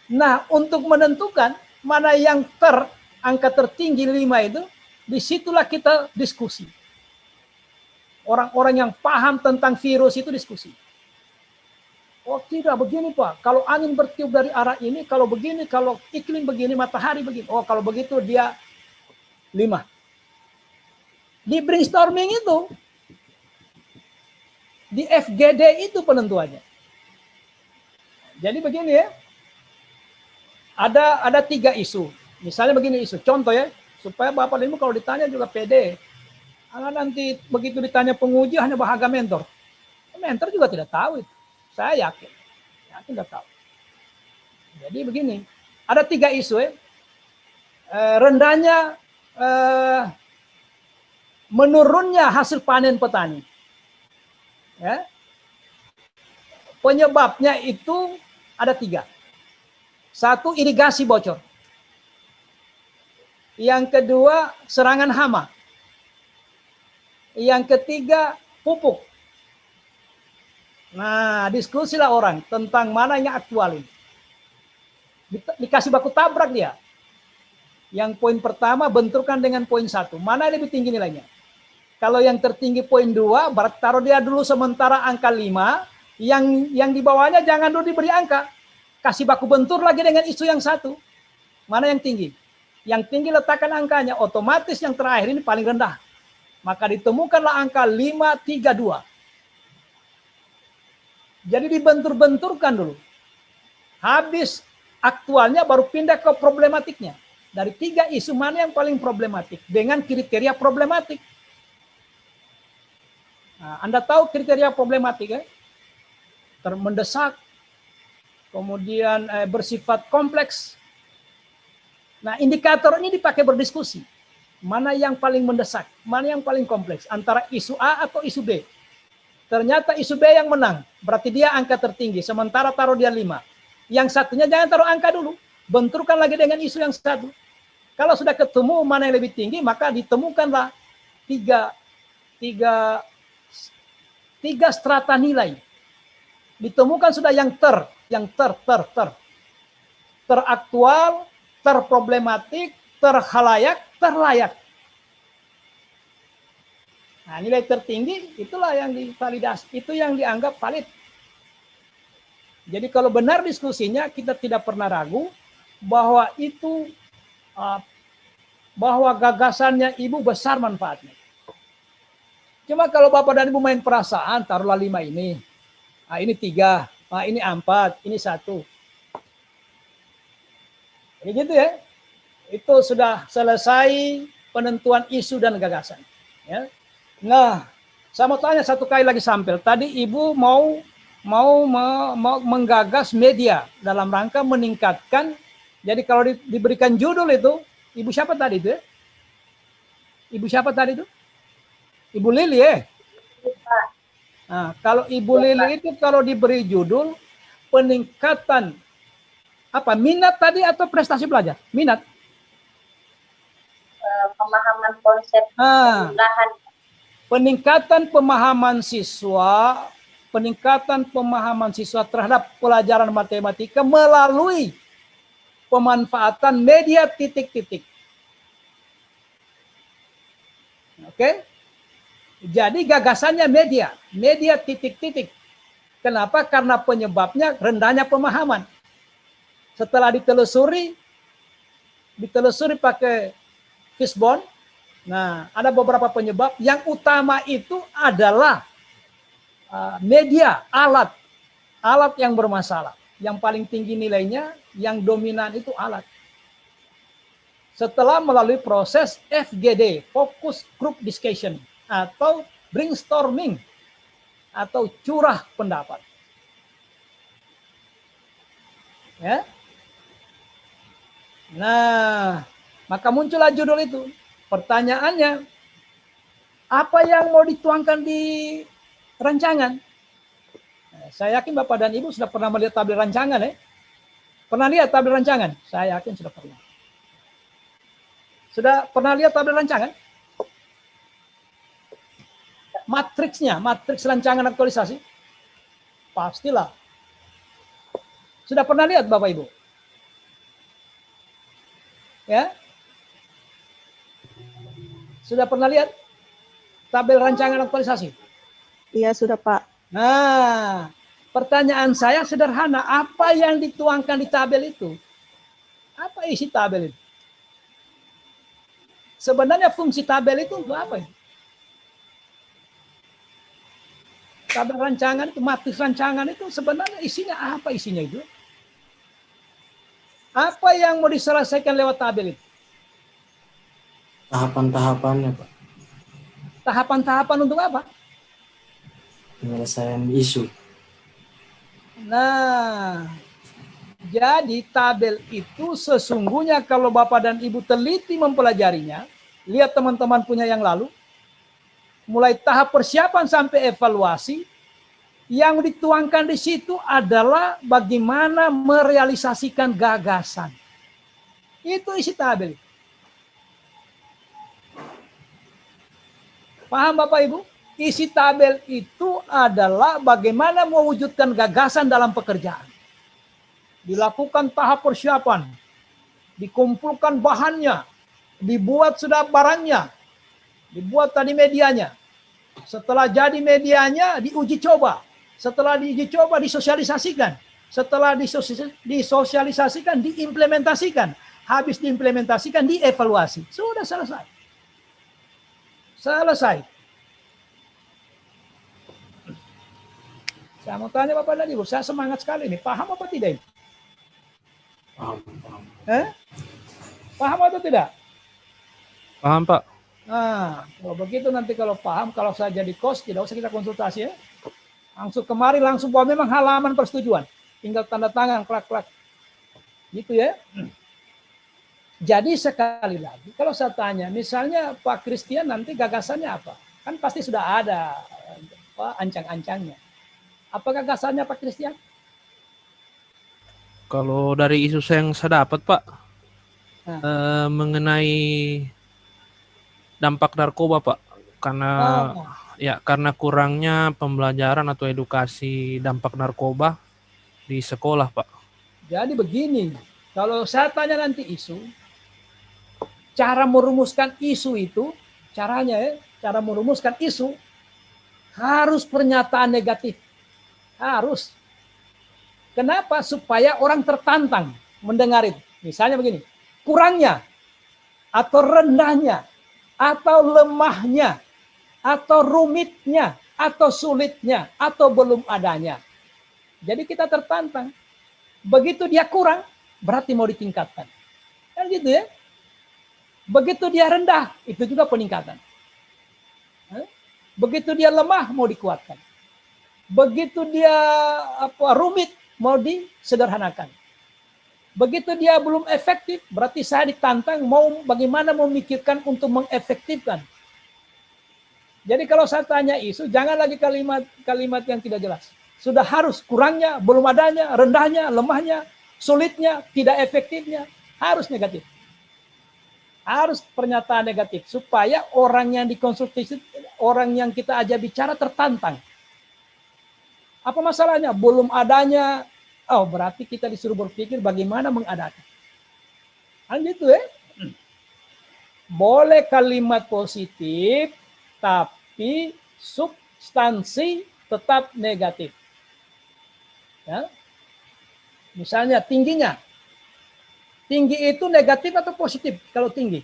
A: Nah, untuk menentukan mana yang angka tertinggi 5 itu, disitulah kita diskusi. Orang-orang yang paham tentang virus itu diskusi. Oh tidak, begini Pak, kalau angin bertiup dari arah ini, kalau begini, kalau iklim begini, matahari begini. Oh kalau begitu dia 5. Di brainstorming itu, di FGD itu penentuannya. Jadi begini ya, ada 3 isu. Misalnya begini isu, contoh ya, supaya Bapak Ibu kalau ditanya juga pede. Karena nanti begitu ditanya penguji hanya bahagia mentor. Mentor juga tidak tahu itu. Saya yakin tidak tahu. Jadi begini, ada 3 isu ya. Rendahnya, menurunnya hasil panen petani. Ya. Penyebabnya itu ada 3. 1, irigasi bocor. Yang kedua, serangan hama. Yang ketiga, pupuk. Nah, diskusilah orang tentang mana yang aktual ini. Dikasih baku tabrak dia. Yang poin pertama benturkan dengan poin 1. Mana yang lebih tinggi nilainya? Kalau yang tertinggi poin 2, berarti taruh dia dulu sementara angka 5. Yang di bawahnya jangan dulu diberi angka. Kasih baku bentur lagi dengan isu yang 1. Mana yang tinggi? Yang tinggi letakkan angkanya. Otomatis yang terakhir ini paling rendah. Maka ditemukanlah angka 532. Jadi dibentur-benturkan dulu. Habis aktualnya baru pindah ke problematiknya. Dari 3 isu mana yang paling problematik dengan kriteria problematik. Nah, Anda tahu kriteria problematik ya? Mendesak, kemudian bersifat kompleks. Nah, indikator ini dipakai berdiskusi. Mana yang paling mendesak, mana yang paling kompleks antara isu A atau isu B. Ternyata isu B yang menang, berarti dia angka tertinggi, sementara taruh dia 5. Yang satunya jangan taruh angka dulu, benturkan lagi dengan isu yang 1. Kalau sudah ketemu mana yang lebih tinggi, maka ditemukanlah tiga strata nilai. Ditemukan sudah yang teraktual, terproblematik, terhalayak, terlayak. Nah, nilai tertinggi itulah yang divalidasi, itu yang dianggap valid. Jadi kalau benar diskusinya, kita tidak pernah ragu bahwa itu bahwa gagasannya Ibu besar manfaatnya. Cuma kalau Bapak dan Ibu main perasaan, taruhlah 5 ini. Nah, ini 3, nah, ini 4, ini 1. Jadi gitu ya. Itu sudah selesai penentuan isu dan gagasan. Ya. Nah, saya mau tanya satu kali lagi sampel. Tadi Ibu mau menggagas media dalam rangka meningkatkan. Jadi kalau diberikan judul itu, Ibu siapa tadi itu ya? Ibu siapa tadi itu? Ibu Lili ya? Nah, kalau Ibu Lili itu kalau diberi judul peningkatan apa? Minat tadi atau prestasi belajar? Minat.
E: Pemahaman konsep lahan.
A: Peningkatan pemahaman siswa terhadap pelajaran matematika melalui pemanfaatan media titik-titik. Oke? Jadi gagasannya media titik-titik. Kenapa? Karena penyebabnya rendahnya pemahaman. Setelah ditelusuri pakai Fishbone. Nah, ada beberapa penyebab. Yang utama itu adalah media, alat yang bermasalah. Yang paling tinggi nilainya, yang dominan itu alat. Setelah melalui proses FGD, Focus Group Discussion, atau brainstorming, atau curah pendapat. Ya. Nah, maka muncullah judul itu. Pertanyaannya, apa yang mau dituangkan di rancangan? Nah, saya yakin Bapak dan Ibu sudah pernah melihat tabel rancangan ya. Pernah lihat tabel rancangan? Saya yakin sudah pernah. Sudah pernah lihat tabel rancangan? Matriks rancangan aktualisasi? Pastilah. Sudah pernah lihat Bapak Ibu? Ya? Sudah pernah lihat tabel rancangan aktualisasi?
C: Iya, sudah Pak.
A: Nah, pertanyaan saya sederhana. Apa yang dituangkan di tabel itu? Apa isi tabel itu? Sebenarnya fungsi tabel itu untuk apa? Tabel rancangan itu, matriks rancangan itu sebenarnya isinya apa isinya itu? Apa yang mau diselesaikan lewat tabel itu?
F: Tahapan-tahapannya, Pak.
A: Tahapan-tahapan untuk apa?
F: Penyelesaian isu.
A: Nah, jadi tabel itu sesungguhnya kalau Bapak dan Ibu teliti mempelajarinya, lihat teman-teman punya yang lalu, mulai tahap persiapan sampai evaluasi, yang dituangkan di situ adalah bagaimana merealisasikan gagasan. Itu isi tabel. Paham Bapak Ibu? Isi tabel itu adalah bagaimana mewujudkan gagasan dalam pekerjaan. Dilakukan tahap persiapan. dikumpulkan bahannya, dibuat sudah barangnya, dibuat tadi medianya. Setelah jadi medianya, diuji coba. Setelah diuji coba, disosialisasikan. Setelah disosialisasikan, diimplementasikan. Habis diimplementasikan, dievaluasi. Sudah selesai. Selesai. Saya mau tanya Bapak dan Ibu, saya semangat sekali ini. Paham apa tidak ini?
F: Paham.
A: Paham atau tidak?
B: Paham, Pak.
A: Nah, kalau begitu nanti kalau paham, kalau saya jadi kos, tidak usah kita konsultasi ya. Langsung kemari, langsung bahwa memang halaman persetujuan. Tinggal tanda tangan, klak-klak. Gitu ya. Jadi sekali lagi, kalau saya tanya, misalnya Pak Christian nanti gagasannya apa? Kan pasti sudah ada ancang-ancangnya. Apa gagasannya Pak Christian?
B: Kalau dari isu yang saya dapat, Pak, mengenai dampak narkoba, Pak, karena kurangnya pembelajaran atau edukasi dampak narkoba di sekolah, Pak.
A: Jadi begini, kalau saya tanya nanti isu, cara merumuskan isu itu, cara merumuskan isu harus pernyataan negatif, harus. Kenapa? Supaya orang tertantang mendengar itu. Misalnya begini, kurangnya, atau rendahnya, atau lemahnya, atau rumitnya, atau sulitnya, atau belum adanya. Jadi kita tertantang. Begitu dia kurang, berarti mau ditingkatkan. Kan gitu ya. Begitu dia rendah, itu juga peningkatan. Begitu dia lemah, mau dikuatkan. Begitu dia rumit, mau disederhanakan. Begitu dia belum efektif, berarti saya ditantang mau bagaimana memikirkan untuk mengefektifkan. Jadi kalau saya tanya isu, jangan lagi kalimat yang tidak jelas. Sudah harus kurangnya, belum adanya, rendahnya, lemahnya, sulitnya, tidak efektifnya, harus negatif. Harus pernyataan negatif supaya orang yang dikonsultasi, orang yang kita ajak bicara tertantang. Apa masalahnya? Belum adanya. Oh, berarti kita disuruh berpikir bagaimana mengadakan. Kan gitu ya. Boleh kalimat positif, tapi substansi tetap negatif. Ya. Misalnya tingginya. Tinggi itu negatif atau positif kalau tinggi?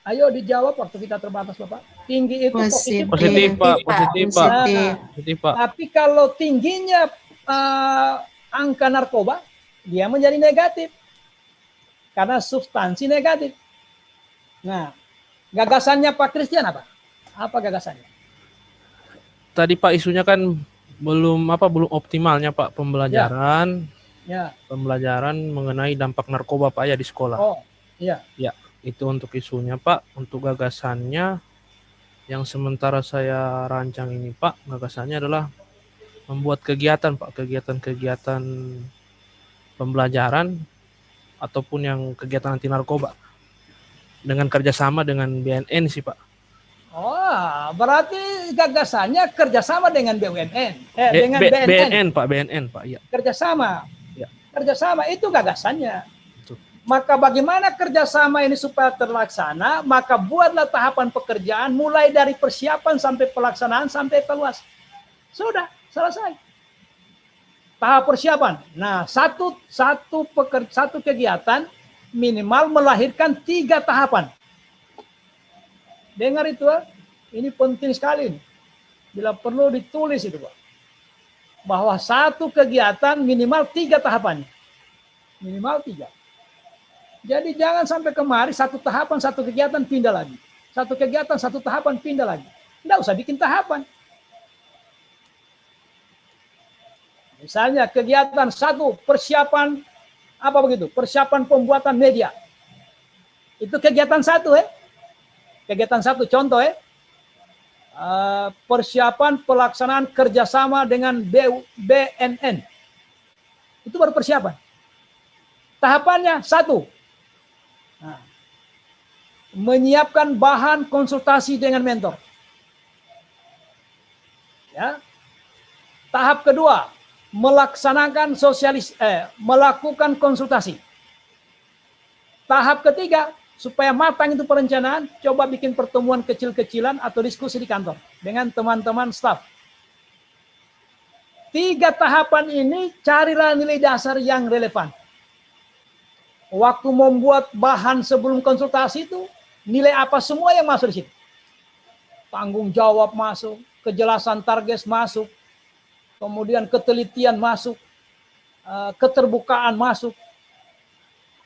A: Ayo dijawab waktu kita terbatas, Bapak. Tinggi itu positif.
B: Positif, Pak. Positif, Pak. Positif, Pak.
A: Tapi kalau tingginya angka narkoba, dia menjadi negatif. Karena substansi negatif. Nah, gagasannya Pak Christian apa? Apa gagasannya?
B: Tadi Pak isunya kan belum optimalnya Pak pembelajaran.
A: Ya.
B: Pembelajaran mengenai dampak narkoba Pak ya di sekolah.
A: Oh, iya.
B: Ya. Itu untuk isunya Pak. Untuk gagasannya yang sementara saya rancang ini Pak, gagasannya adalah membuat kegiatan Pak, kegiatan-kegiatan pembelajaran ataupun yang kegiatan anti narkoba dengan kerjasama dengan BNN sih Pak.
A: Oh, berarti gagasannya kerjasama dengan BUMN, dengan BNN.
B: BNN Pak, BNN Pak, ya.
A: Kerjasama,
B: ya.
A: Kerjasama itu gagasannya. Maka bagaimana kerjasama ini supaya terlaksana? Maka buatlah tahapan pekerjaan mulai dari persiapan sampai pelaksanaan sampai evaluasi. Sudah selesai. Tahap persiapan. Nah, satu kegiatan minimal melahirkan 3 tahapan. Dengar itu, ini penting sekali. Bila perlu ditulis itu, Pak. Bahwa satu kegiatan minimal 3 tahapan. Minimal 3. Jadi jangan sampai kemari satu tahapan, satu kegiatan pindah lagi. Satu kegiatan, satu tahapan pindah lagi. Tidak usah bikin tahapan. Misalnya kegiatan 1, persiapan apa begitu? Persiapan pembuatan media. Itu kegiatan 1 Kegiatan 1 contoh persiapan pelaksanaan kerjasama dengan BNN. Itu baru persiapan. Tahapannya 1. Nah, menyiapkan bahan konsultasi dengan mentor. Ya. Tahap kedua, melaksanakan melakukan konsultasi. Tahap ketiga, supaya matang itu perencanaan, coba bikin pertemuan kecil-kecilan atau diskusi di kantor dengan teman-teman staf. 3 tahapan ini carilah nilai dasar yang relevan. Waktu membuat bahan sebelum konsultasi itu, nilai apa semua yang masuk di situ. Tanggung jawab masuk, kejelasan target masuk, kemudian ketelitian masuk, keterbukaan masuk.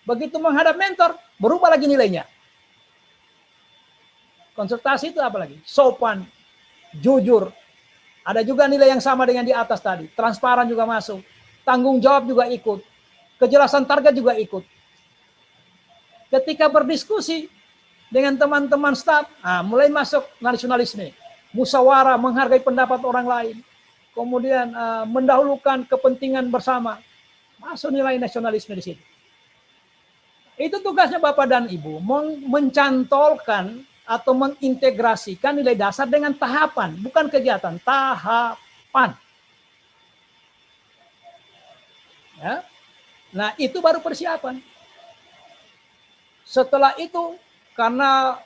A: Begitu menghadap mentor, berubah lagi nilainya. Konsultasi itu apa lagi? Sopan, jujur. Ada juga nilai yang sama dengan di atas tadi. Transparan juga masuk. Tanggung jawab juga ikut. Kejelasan target juga ikut. Ketika berdiskusi dengan teman-teman staf, mulai masuk nasionalisme. Musyawarah, menghargai pendapat orang lain. Kemudian mendahulukan kepentingan bersama. Masuk nilai nasionalisme di situ. Itu tugasnya Bapak dan Ibu, mencantolkan atau mengintegrasikan nilai dasar dengan tahapan, bukan kegiatan, tahapan. Ya. Nah, itu baru persiapan. Setelah itu, karena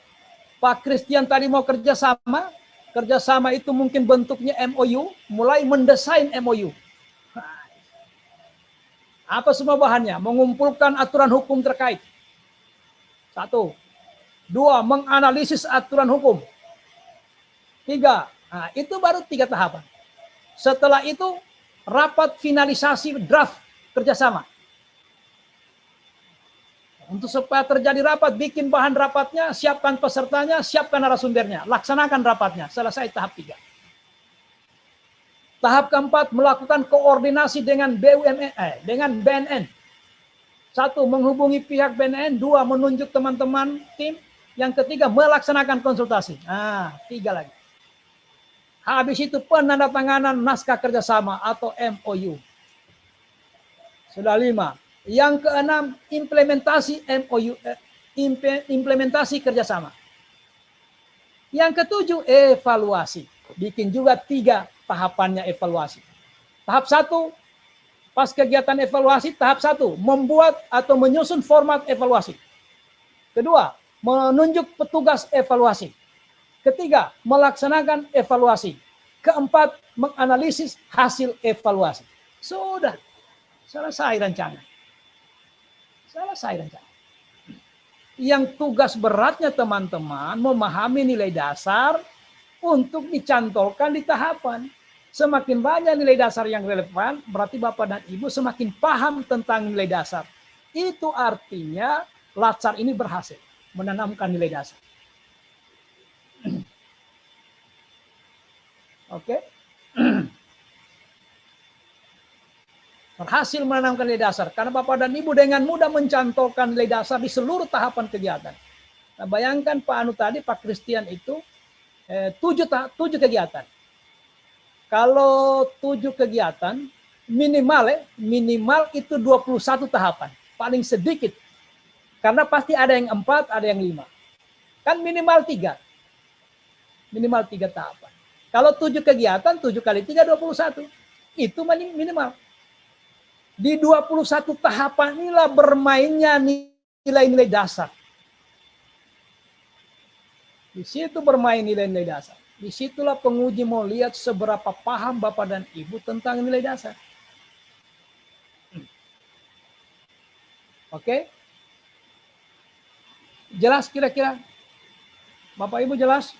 A: Pak Christian tadi mau kerjasama itu mungkin bentuknya MOU, mulai mendesain MOU. Apa semua bahannya? Mengumpulkan aturan hukum terkait. 1. 2. Menganalisis aturan hukum. 3. Nah, itu baru 3 tahapan. Setelah itu, rapat finalisasi draft kerjasama. Untuk supaya terjadi rapat, bikin bahan rapatnya, siapkan pesertanya, siapkan narasumbernya. Laksanakan rapatnya. Selesai tahap 3. Tahap keempat, melakukan koordinasi dengan BNN. 1. Menghubungi pihak BNN. 2. Menunjuk teman-teman tim. Yang ketiga, melaksanakan konsultasi. 3 lagi. Habis itu penandatanganan naskah kerjasama atau MOU. Sudah 5. Yang keenam, implementasi MOU, implementasi kerjasama. Yang ketujuh, evaluasi. Bikin juga 3 tahapannya evaluasi. Tahap 1, pas kegiatan evaluasi, tahap 1, membuat atau menyusun format evaluasi. Kedua, menunjuk petugas evaluasi. Ketiga, melaksanakan evaluasi. Keempat, menganalisis hasil evaluasi. Sudah, selesai rancangan. Yang tugas beratnya teman-teman memahami nilai dasar untuk dicantolkan di tahapan. Semakin banyak nilai dasar yang relevan, berarti Bapak dan Ibu semakin paham tentang nilai dasar. Itu artinya Latsar ini berhasil menanamkan nilai dasar. Oke. Berhasil menanamkan nilai dasar. Karena Bapak dan Ibu dengan mudah mencantolkan nilai dasar di seluruh tahapan kegiatan. Nah, bayangkan Pak Anu tadi, Pak Christian itu 7 kegiatan. Kalau 7 kegiatan, minimal itu 21 tahapan. Paling sedikit. Karena pasti ada yang 4, ada yang 5. Kan minimal 3. Minimal 3 tahapan. Kalau 7 kegiatan, 7 kali 3, 21. Itu minimal. Di 21 tahapan inilah bermainnya nilai-nilai dasar. Di situ bermain nilai-nilai dasar. Disitulah penguji mau lihat seberapa paham Bapak dan Ibu tentang nilai dasar. Oke? Jelas kira-kira? Bapak Ibu jelas?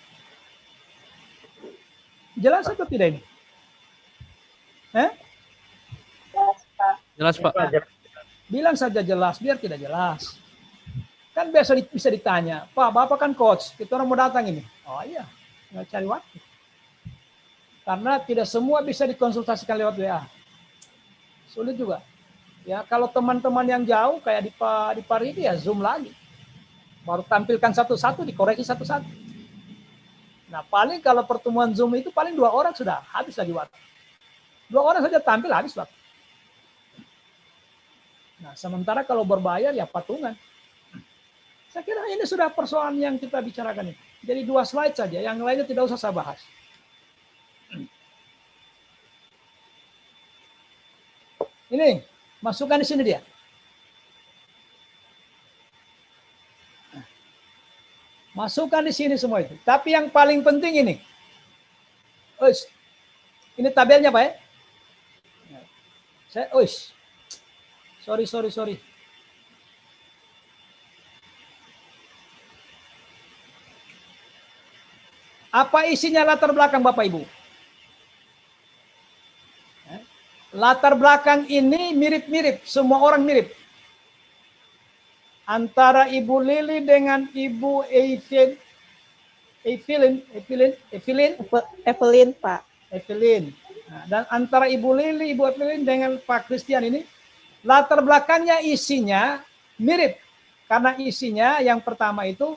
A: Jelas atau tidak ini?
B: Jelas, Pak.
A: Bilang saja jelas, biar tidak jelas. Kan biasa bisa ditanya, Pak, Bapak kan coach, kita orang mau datang ini. Oh iya, nggak cari waktu. Karena tidak semua bisa dikonsultasikan lewat WA. Sulit juga. Ya, kalau teman-teman yang jauh kayak di Paridi ya Zoom lagi. Baru tampilkan satu-satu, dikoreksi satu-satu. Nah, paling kalau pertemuan Zoom itu paling 2 orang sudah habis lagi waktu. 2 orang saja tampil habis waktu. Nah, sementara kalau berbayar ya patungan. Saya kira ini sudah persoalan yang kita bicarakan ini. Jadi 2 slide saja, yang lainnya tidak usah saya bahas. Ini, masukkan di sini dia. Masukkan di sini semua itu. Tapi yang paling penting ini. Ini tabelnya, Pak ya? Sorry. Apa isinya latar belakang Bapak Ibu? Latar belakang ini mirip-mirip, semua orang mirip. Antara Ibu Lili dengan Ibu
C: Evelyn, Pak.
A: Evelyn. Nah, dan antara Ibu Lili, Ibu Evelyn dengan Pak Christian ini, latar belakangnya isinya mirip. Karena isinya yang pertama itu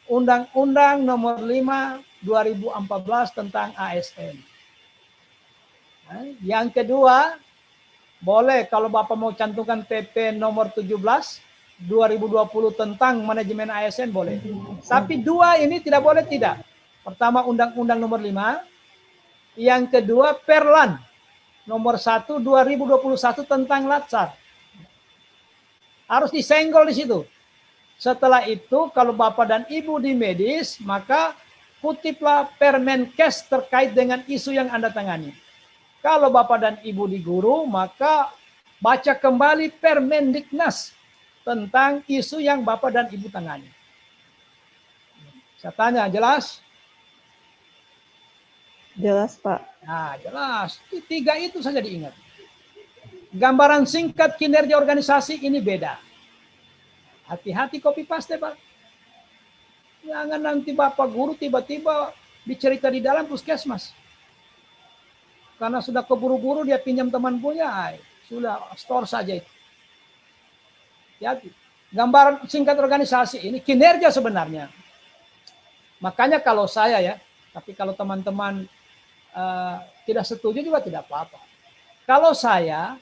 A: Undang-Undang Nomor 5 2014 tentang ASN. Nah, yang kedua, boleh kalau Bapak mau cantumkan PP Nomor 17 2020 tentang manajemen ASN boleh. Tapi dua ini tidak boleh tidak. Pertama Undang-Undang Nomor 5, yang kedua Perlan Nomor 1 2021 tentang Latsar. Harus disenggol di situ. Setelah itu kalau Bapak dan Ibu di medis, maka kutiplah Permenkes terkait dengan isu yang Anda tangani. Kalau Bapak dan Ibu di guru, maka baca kembali Permendiknas tentang isu yang Bapak dan Ibu tangani. Saya tanya, jelas?
C: Jelas, Pak.
A: Nah, jelas. Tiga itu saja diingat. Gambaran singkat kinerja organisasi ini beda. Hati-hati copy paste, Pak. Jangan nanti Bapak guru tiba-tiba dicerita di dalam puskesmas. Karena sudah keburu-buru dia pinjam teman punya, sudah store saja itu. Hati-hati. Gambaran singkat organisasi ini kinerja sebenarnya. Makanya kalau saya ya, tapi kalau teman-teman tidak setuju juga tidak apa-apa. Kalau saya,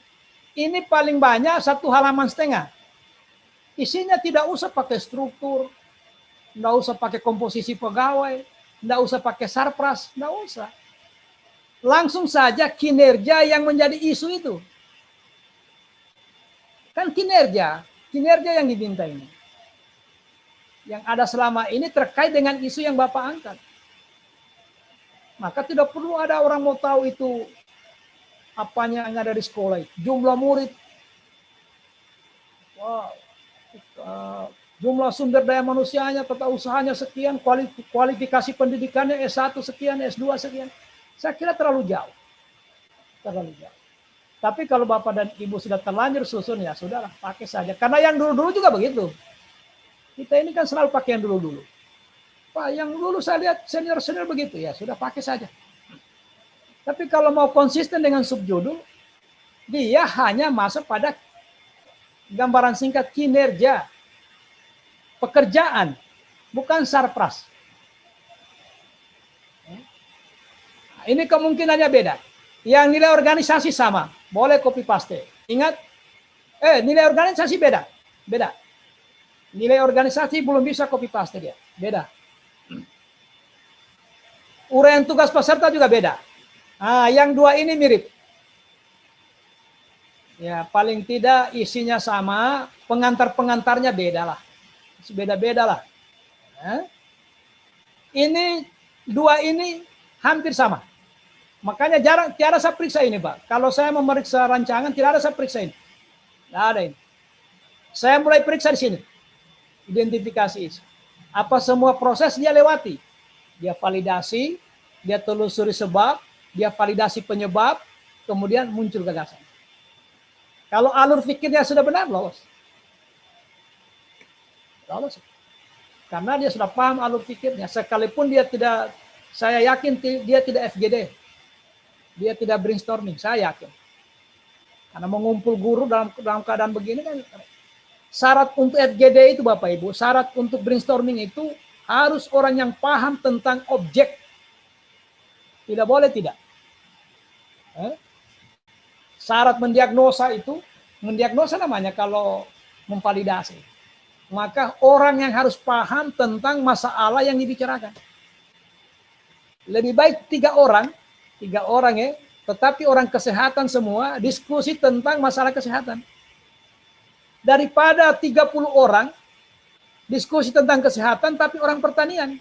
A: ini paling banyak 1 halaman setengah. Isinya tidak usah pakai struktur, tidak usah pakai komposisi pegawai, tidak usah pakai sarpras, tidak usah. Langsung saja kinerja yang menjadi isu itu. Kan kinerja yang diminta ini. Yang ada selama ini terkait dengan isu yang Bapak angkat. Maka tidak perlu ada orang mau tahu itu apanya yang ada di sekolah. Jumlah murid, jumlah sumber daya manusianya, tata usahanya sekian, kualifikasi pendidikannya S1 sekian, S2 sekian. Saya kira terlalu jauh. Terlalu jauh. Tapi kalau Bapak dan Ibu sudah terlanjur susun, ya sudahlah, pakai saja. Karena yang dulu-dulu juga begitu. Kita ini kan selalu pakai yang dulu-dulu. Pak, yang dulu saya lihat senior-senior begitu, ya sudah pakai saja. Tapi kalau mau konsisten dengan subjudul, dia hanya masuk pada gambaran singkat kinerja, pekerjaan, bukan sarpras. Ini kemungkinannya beda. Yang nilai organisasi sama, boleh copy paste. Ingat, nilai organisasi beda. Nilai organisasi belum bisa copy paste dia, beda. Uraian tugas peserta juga beda. Yang dua ini mirip. Ya, paling tidak isinya sama, pengantar-pengantarnya beda lah. Beda-beda lah. Ini dua ini hampir sama. Makanya tiada saya periksa ini, Pak. Kalau saya memeriksa rancangan, tidak ada saya periksa ini. Tidak ada ini. Saya mulai periksa di sini. Identifikasi. Apa semua proses dia lewati. Dia validasi, dia telusuri sebab, dia validasi penyebab, kemudian muncul gagasan. Kalau alur pikirnya sudah benar, lolos. Lolos. Karena dia sudah paham alur pikirnya. Sekalipun dia tidak, saya yakin dia tidak FGD. Dia tidak brainstorming, saya yakin. Karena mengumpul guru dalam keadaan begini kan, syarat untuk FGD itu Bapak Ibu, syarat untuk brainstorming itu harus orang yang paham tentang objek. Tidak boleh tidak. Syarat mendiagnosa itu, mendiagnosa namanya kalau memvalidasi. Maka orang yang harus paham tentang masalah yang dibicarakan. Lebih baik tiga orang ya, tetapi orang kesehatan semua diskusi tentang masalah kesehatan. Daripada 30 orang diskusi tentang kesehatan tapi orang pertanian.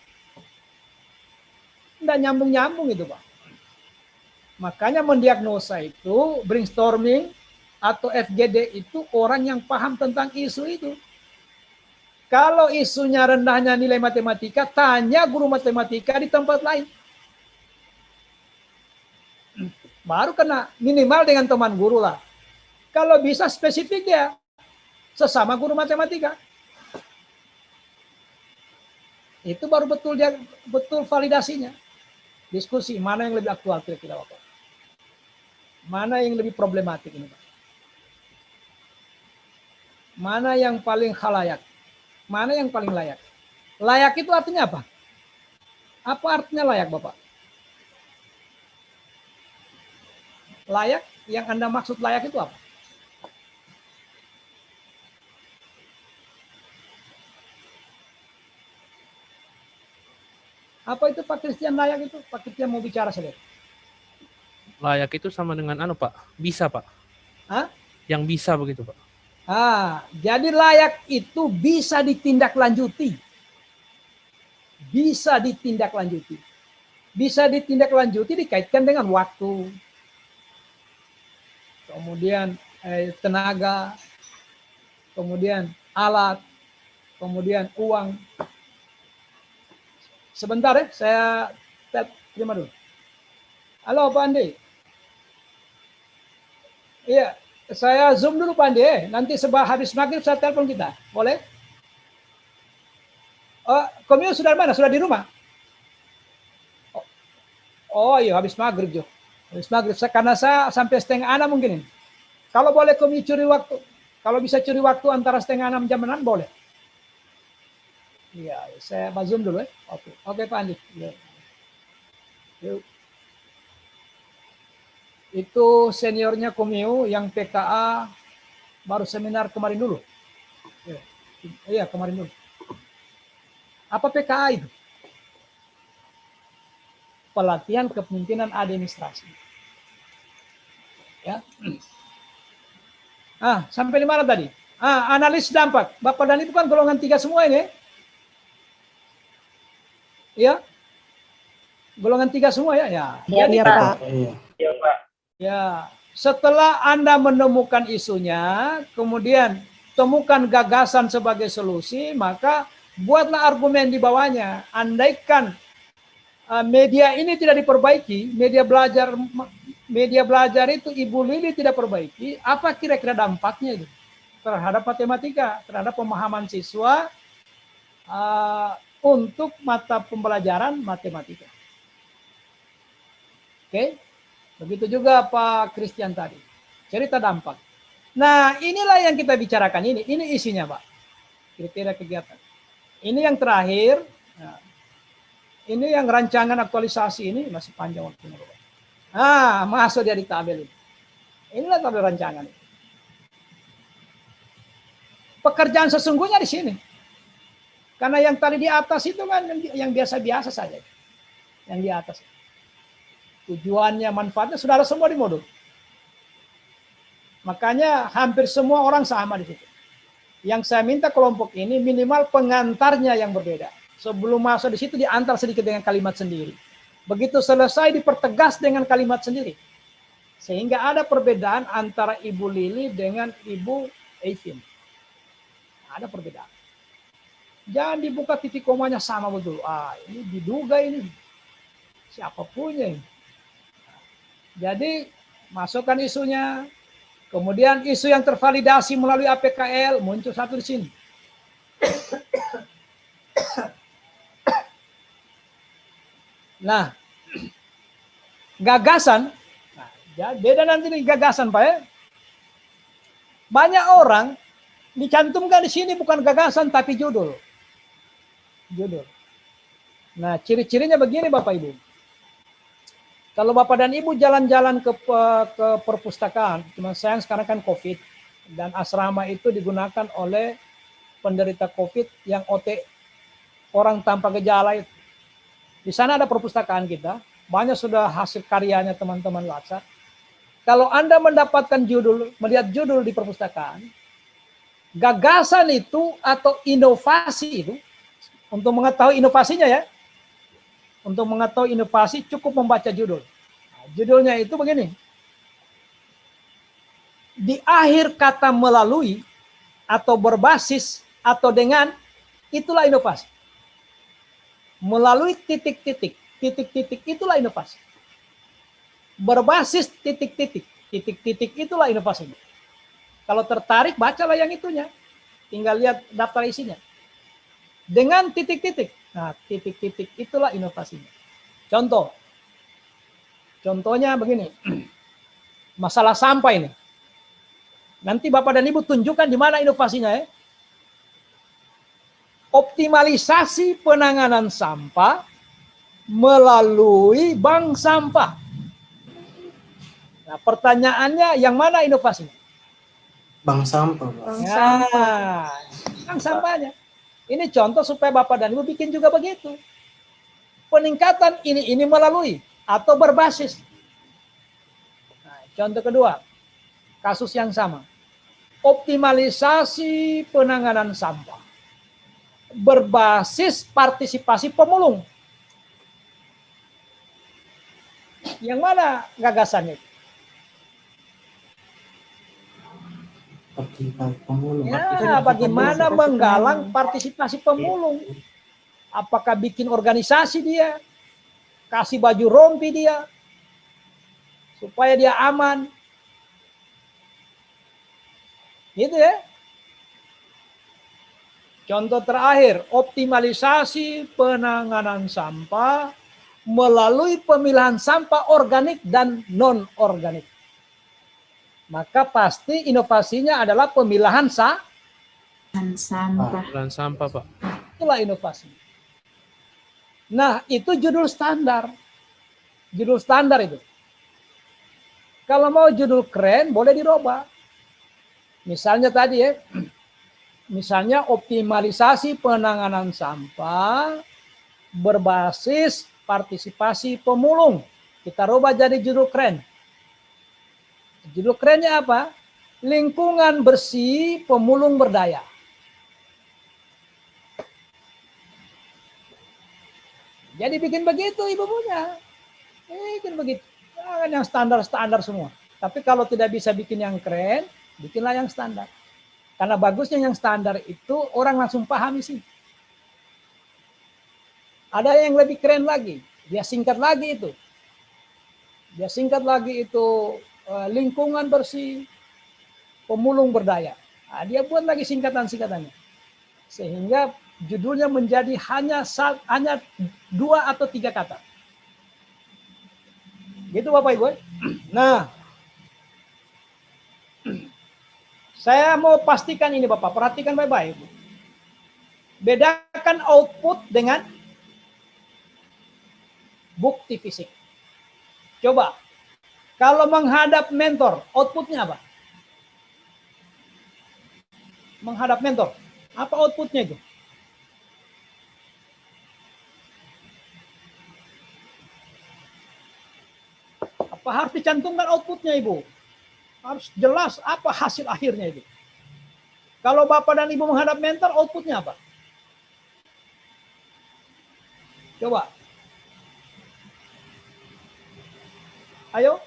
A: Tidak nyambung-nyambung itu, Pak. Makanya mendiagnosa itu, brainstorming atau FGD itu orang yang paham tentang isu itu. Kalau isunya rendahnya nilai matematika, tanya guru matematika di tempat lain. Baru kena, minimal dengan teman guru lah. Kalau bisa spesifik dia, sesama guru matematika. Itu baru betul validasinya. Diskusi, mana yang lebih aktual kira-kira Bapak? Mana yang lebih problematik ini Pak? Mana yang paling khalayak? Mana yang paling layak? Layak itu artinya apa? Apa artinya layak Bapak? Layak, yang Anda maksud layak itu apa? Apa itu Pak Christian layak itu? Pak Christian mau bicara sedikit.
B: Layak itu sama dengan Pak? Bisa, Pak.
A: Hah?
B: Yang bisa begitu, Pak.
A: Jadi layak itu bisa ditindaklanjuti. Bisa ditindaklanjuti. Bisa ditindaklanjuti dikaitkan dengan waktu. Kemudian tenaga, kemudian alat, kemudian uang. Sebentar ya, saya terima dulu. Halo Pak Andi. Iya, saya zoom dulu Pak Andi. Nanti habis maghrib saya telepon kita. Boleh? Komio sudah mana? Sudah di rumah? Oh iya, habis maghrib Jo. Habis maghrib. Karena saya sampai 5:30 mungkin. Kalau boleh Komio curi waktu. Kalau bisa curi waktu antara 5:30 jam 6 boleh. Iya, saya zoom dulu ya. Oke Pak Andi. Ya. Yuk. Itu seniornya Komio yang PKA baru seminar kemarin dulu. Iya, kemarin dulu. Apa PKA itu? Pelatihan kepemimpinan administrasi. Ya. Sampai di mana tadi? Analis dampak. Bapak dan Ibu kan golongan 3 semua ini. Ya. Golongan 3 semua ya.
C: Iya, Pak.
D: Iya, Pak.
A: Ya, setelah Anda menemukan isunya, kemudian temukan gagasan sebagai solusi, maka buatlah argumen di bawahnya. Andaikan media ini tidak diperbaiki, media belajar itu Ibu Lili tidak perbaiki, apa kira-kira dampaknya itu terhadap matematika, terhadap pemahaman siswa untuk mata pembelajaran matematika. Oke? Begitu juga Pak Christian tadi. Cerita dampak. Nah, inilah yang kita bicarakan ini. Ini isinya, Pak. Kriteria kegiatan. Ini yang terakhir. Nah, ini yang rancangan aktualisasi ini masih panjang waktunya, Pak. Masuk dia di tabel ini. Inilah tabel rancangan. Pekerjaan sesungguhnya di sini. Karena yang tadi di atas itu kan yang biasa-biasa saja. Yang di atas. Tujuannya, manfaatnya, saudara semua di modul. Makanya hampir semua orang sama di situ. Yang saya minta kelompok ini minimal pengantarnya yang berbeda. Sebelum masuk di situ diantar sedikit dengan kalimat sendiri. Begitu selesai dipertegas dengan kalimat sendiri. Sehingga ada perbedaan antara Ibu Lili dengan Ibu Eivin. Ada perbedaan. Jangan dibuka titik komanya sama betul. Ini diduga ini. Siapa punya ini. Jadi masukkan isunya, kemudian isu yang tervalidasi melalui APKL muncul satu di sini. Nah, gagasan, beda nanti nih gagasan Pak ya. Banyak orang dicantumkan di sini bukan gagasan tapi judul. Judul. Nah, ciri-cirinya begini Bapak Ibu. Kalau Bapak dan Ibu jalan-jalan ke perpustakaan, cuma sayang sekarang kan COVID, dan asrama itu digunakan oleh penderita COVID yang OT, orang tanpa gejala itu. Di sana ada perpustakaan kita, banyak sudah hasil karyanya teman-teman Latsar. Kalau Anda mendapatkan judul, melihat judul di perpustakaan, gagasan itu atau inovasi itu, untuk mengetahui inovasinya ya, untuk mengetahui inovasi cukup membaca judul. Nah, judulnya itu begini. Di akhir kata melalui atau berbasis atau dengan, itulah inovasi. Melalui titik-titik, titik-titik itulah inovasi. Berbasis titik-titik, titik-titik itulah inovasinya. Kalau tertarik, bacalah yang itunya. Tinggal lihat daftar isinya. Dengan titik-titik. Nah, titik-titik itulah inovasinya. Contoh. Contohnya begini. Masalah sampah ini. Nanti Bapak dan Ibu tunjukkan di mana inovasinya ya. Optimalisasi penanganan sampah melalui bank sampah. Nah, pertanyaannya yang mana inovasinya?
F: Bank sampah, Pak.
A: Bank sampahnya. Ini contoh supaya Bapak dan Ibu bikin juga begitu. Peningkatan ini melalui atau berbasis. Nah, contoh kedua, kasus yang sama. Optimalisasi penanganan sampah berbasis partisipasi pemulung. Yang mana gagasannya?
F: Pemulung.
A: Ya, bagaimana menggalang partisipasi pemulung? Apakah bikin organisasi dia? Kasih baju rompi dia? Supaya dia aman? Gitu ya. Contoh terakhir, optimalisasi penanganan sampah melalui pemilahan sampah organik dan non-organik. Maka pasti inovasinya adalah pemilahan
G: sampah.
B: Pemilahan sampah, Pak.
A: Itulah inovasi. Nah, itu judul standar. Judul standar itu. Kalau mau judul keren, boleh dirubah. Misalnya tadi ya, misalnya optimalisasi penanganan sampah berbasis partisipasi pemulung. Kita rubah jadi judul keren. Judul kerennya apa? Lingkungan bersih pemulung berdaya. Jadi bikin begitu ibu punya. Bikin begitu. Jangan yang standar-standar semua. Tapi kalau tidak bisa bikin yang keren, bikinlah yang standar. Karena bagusnya yang standar itu orang langsung paham sih. Ada yang lebih keren lagi. Dia singkat lagi itu. Lingkungan bersih, pemulung berdaya. Nah, dia buat lagi singkatan-singkatannya. Sehingga judulnya menjadi hanya 2 atau 3 kata. Gitu Bapak Ibu. Nah, saya mau pastikan ini Bapak, perhatikan baik-baik. Bedakan output dengan bukti fisik. Coba, kalau menghadap mentor, outputnya apa? Menghadap mentor, apa outputnya itu? Apa harus dicantumkan outputnya Ibu? Harus jelas apa hasil akhirnya itu. Kalau Bapak dan Ibu menghadap mentor, outputnya apa? Coba. Ayo.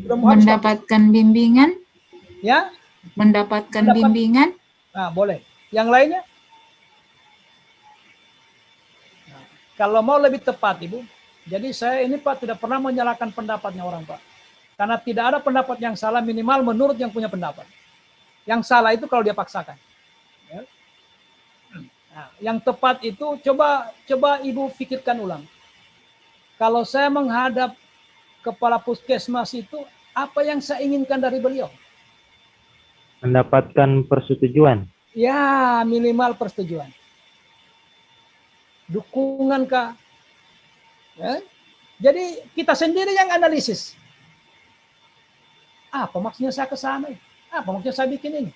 H: Mendapatkan bimbingan.
A: Ya.
H: Mendapatkan bimbingan.
A: Nah, boleh. Yang lainnya? Nah, kalau mau lebih tepat, Ibu. Jadi saya ini Pak tidak pernah menyalahkan pendapatnya orang Pak. Karena tidak ada pendapat yang salah minimal menurut yang punya pendapat. Yang salah itu kalau dia paksakan. Ya. Nah, yang tepat itu coba Ibu pikirkan ulang. Kalau saya menghadap kepala puskesmas itu, apa yang saya inginkan dari beliau?
D: Mendapatkan persetujuan.
A: Ya, minimal persetujuan. Dukungan kah? Ya. Jadi kita sendiri yang analisis. Apa maksudnya saya ke sana? Apa maksudnya saya bikin ini?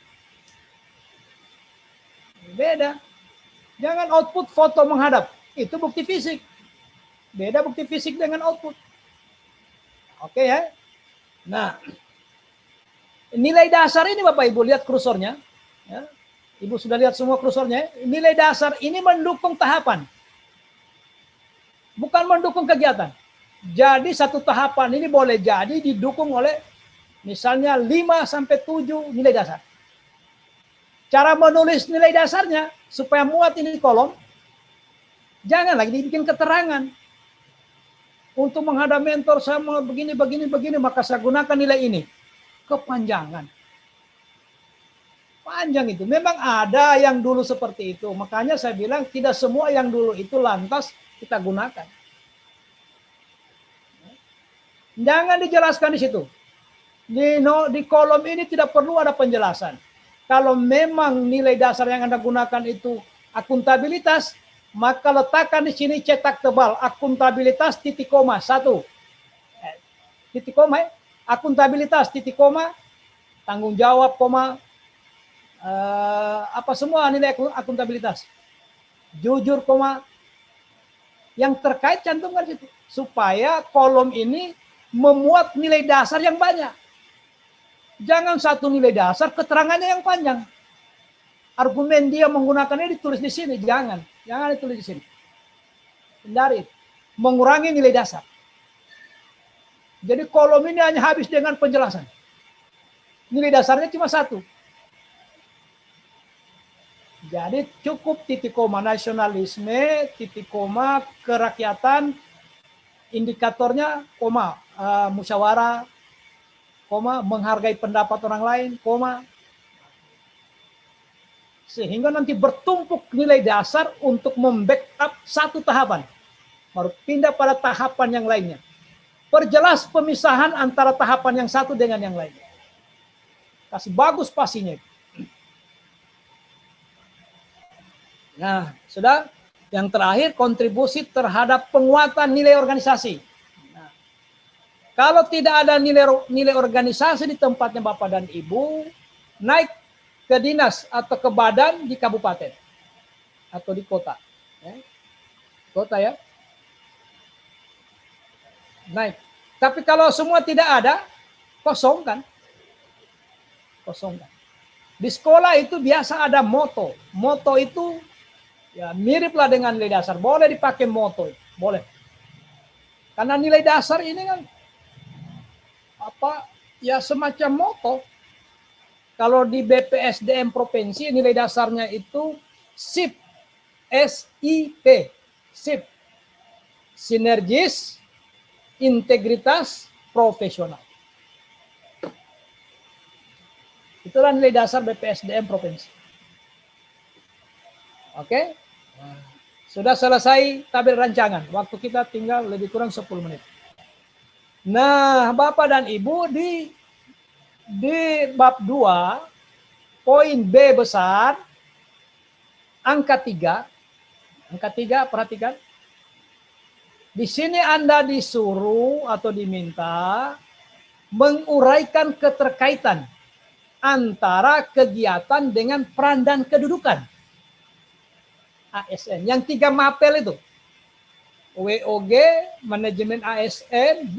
A: Beda. Jangan output foto menghadap. Itu bukti fisik. Beda bukti fisik dengan output. Oke ya. Nah, nilai dasar ini Bapak Ibu lihat kursornya. Ya. Ibu sudah lihat semua kursornya. Nilai dasar ini mendukung tahapan. Bukan mendukung kegiatan. Jadi satu tahapan ini boleh jadi didukung oleh misalnya 5 sampai 7 nilai dasar. Cara menulis nilai dasarnya supaya muat ini di kolom, jangan lagi dibikin keterangan. Untuk menghadap mentor saya mau begini, maka saya gunakan nilai ini. Kepanjangan. Panjang itu. Memang ada yang dulu seperti itu. Makanya saya bilang tidak semua yang dulu itu lantas kita gunakan. Jangan dijelaskan di situ. Di kolom ini tidak perlu ada penjelasan. Kalau memang nilai dasar yang Anda gunakan itu akuntabilitas, maka letakkan di sini cetak tebal akuntabilitas titik koma 1. Titik koma, akuntabilitas titik koma, tanggung jawab koma, apa semua nilai akuntabilitas. Jujur koma, yang terkait cantumkan situ supaya kolom ini memuat nilai dasar yang banyak. Jangan satu nilai dasar keterangannya yang panjang. Argumen dia menggunakannya ditulis di sini, jangan ditulis di sini. Hindari, mengurangi nilai dasar. Jadi kolom ini hanya habis dengan penjelasan. Nilai dasarnya cuma 1. Jadi cukup titik koma nasionalisme, titik koma kerakyatan, indikatornya koma musyawarah, koma menghargai pendapat orang lain, koma. Sehingga nanti bertumpuk nilai dasar untuk membackup satu tahapan. Baru pindah pada tahapan yang lainnya. Perjelas pemisahan antara tahapan yang satu dengan yang lainnya. Kasih bagus pastinya. Nah, sudah. Yang terakhir, kontribusi terhadap penguatan nilai organisasi. Nah, kalau tidak ada nilai organisasi di tempatnya Bapak dan Ibu, naik ke dinas atau ke badan di kabupaten atau di kota. Kota ya. Naik. Tapi kalau semua tidak ada, kosongkan. Kosongkan. Di sekolah itu biasa ada moto. Moto itu ya miriplah dengan nilai dasar. Boleh dipakai moto. Boleh. Karena nilai dasar ini kan ya semacam moto. Kalau di BPSDM provinsi nilai dasarnya itu SIP. SIP. SIP. Sinergis, integritas, profesional. Itulah nilai dasar BPSDM provinsi. Oke? Sudah selesai tabel rancangan. Waktu kita tinggal lebih kurang 10 menit. Nah, Bapak dan Ibu di bab 2, poin B besar, angka 3. Angka 3, perhatikan. Di sini Anda disuruh atau diminta menguraikan keterkaitan antara kegiatan dengan peran dan kedudukan. ASN. Yang 3 mapel itu. WOG, manajemen ASN,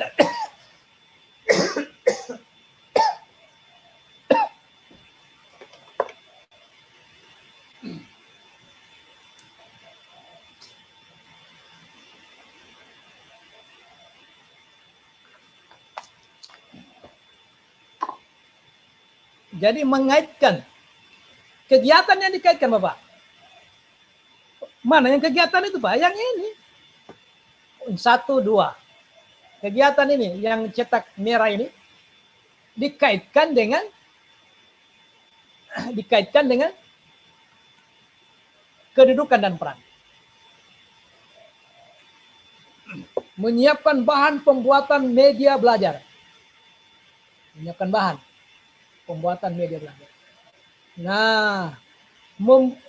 A: jadi mengaitkan kegiatan yang dikaitkan Bapak. Mana yang kegiatan itu Pak? Yang ini. 1, 2. Kegiatan ini yang cetak merah ini dikaitkan dengan kedudukan dan peran. Menyiapkan bahan pembuatan media belajar. Menyiapkan bahan pembuatan media belajar. Nah,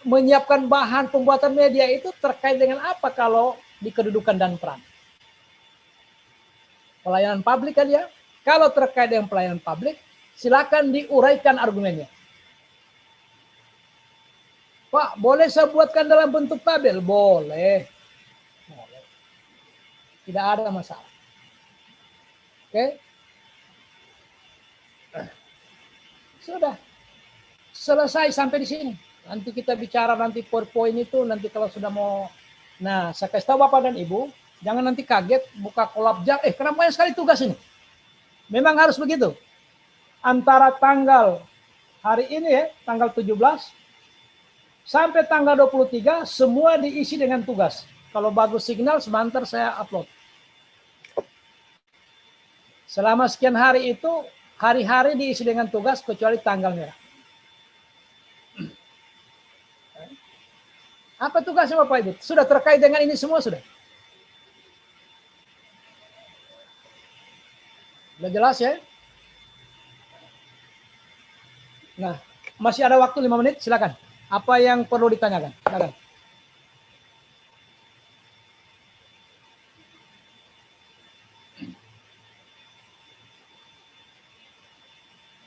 A: menyiapkan bahan pembuatan media itu terkait dengan apa kalau di kedudukan dan peran? Pelayanan publik kan ya? Kalau terkait dengan pelayanan publik, silakan diuraikan argumennya. Pak, boleh saya buatkan dalam bentuk tabel? Boleh. Tidak ada masalah. Oke. Sudah. Selesai sampai di sini. Nanti kita bicara nanti PowerPoint itu nanti kalau sudah mau. Nah, saya kasih tahu Bapak dan Ibu, jangan nanti kaget buka kolab jam. Kenapa banyak sekali tugas ini? Memang harus begitu. Antara tanggal hari ini ya, tanggal 17 sampai tanggal 23 semua diisi dengan tugas. Kalau bagus signal sebentar saya upload. Selama sekian hari itu hari-hari diisi dengan tugas kecuali tanggal merah. Apa tugasnya Bapak Ibu? Sudah terkait dengan ini semua sudah? Sudah jelas ya? Nah, masih ada waktu 5 menit, silakan. Apa yang perlu ditanyakan? Silakan.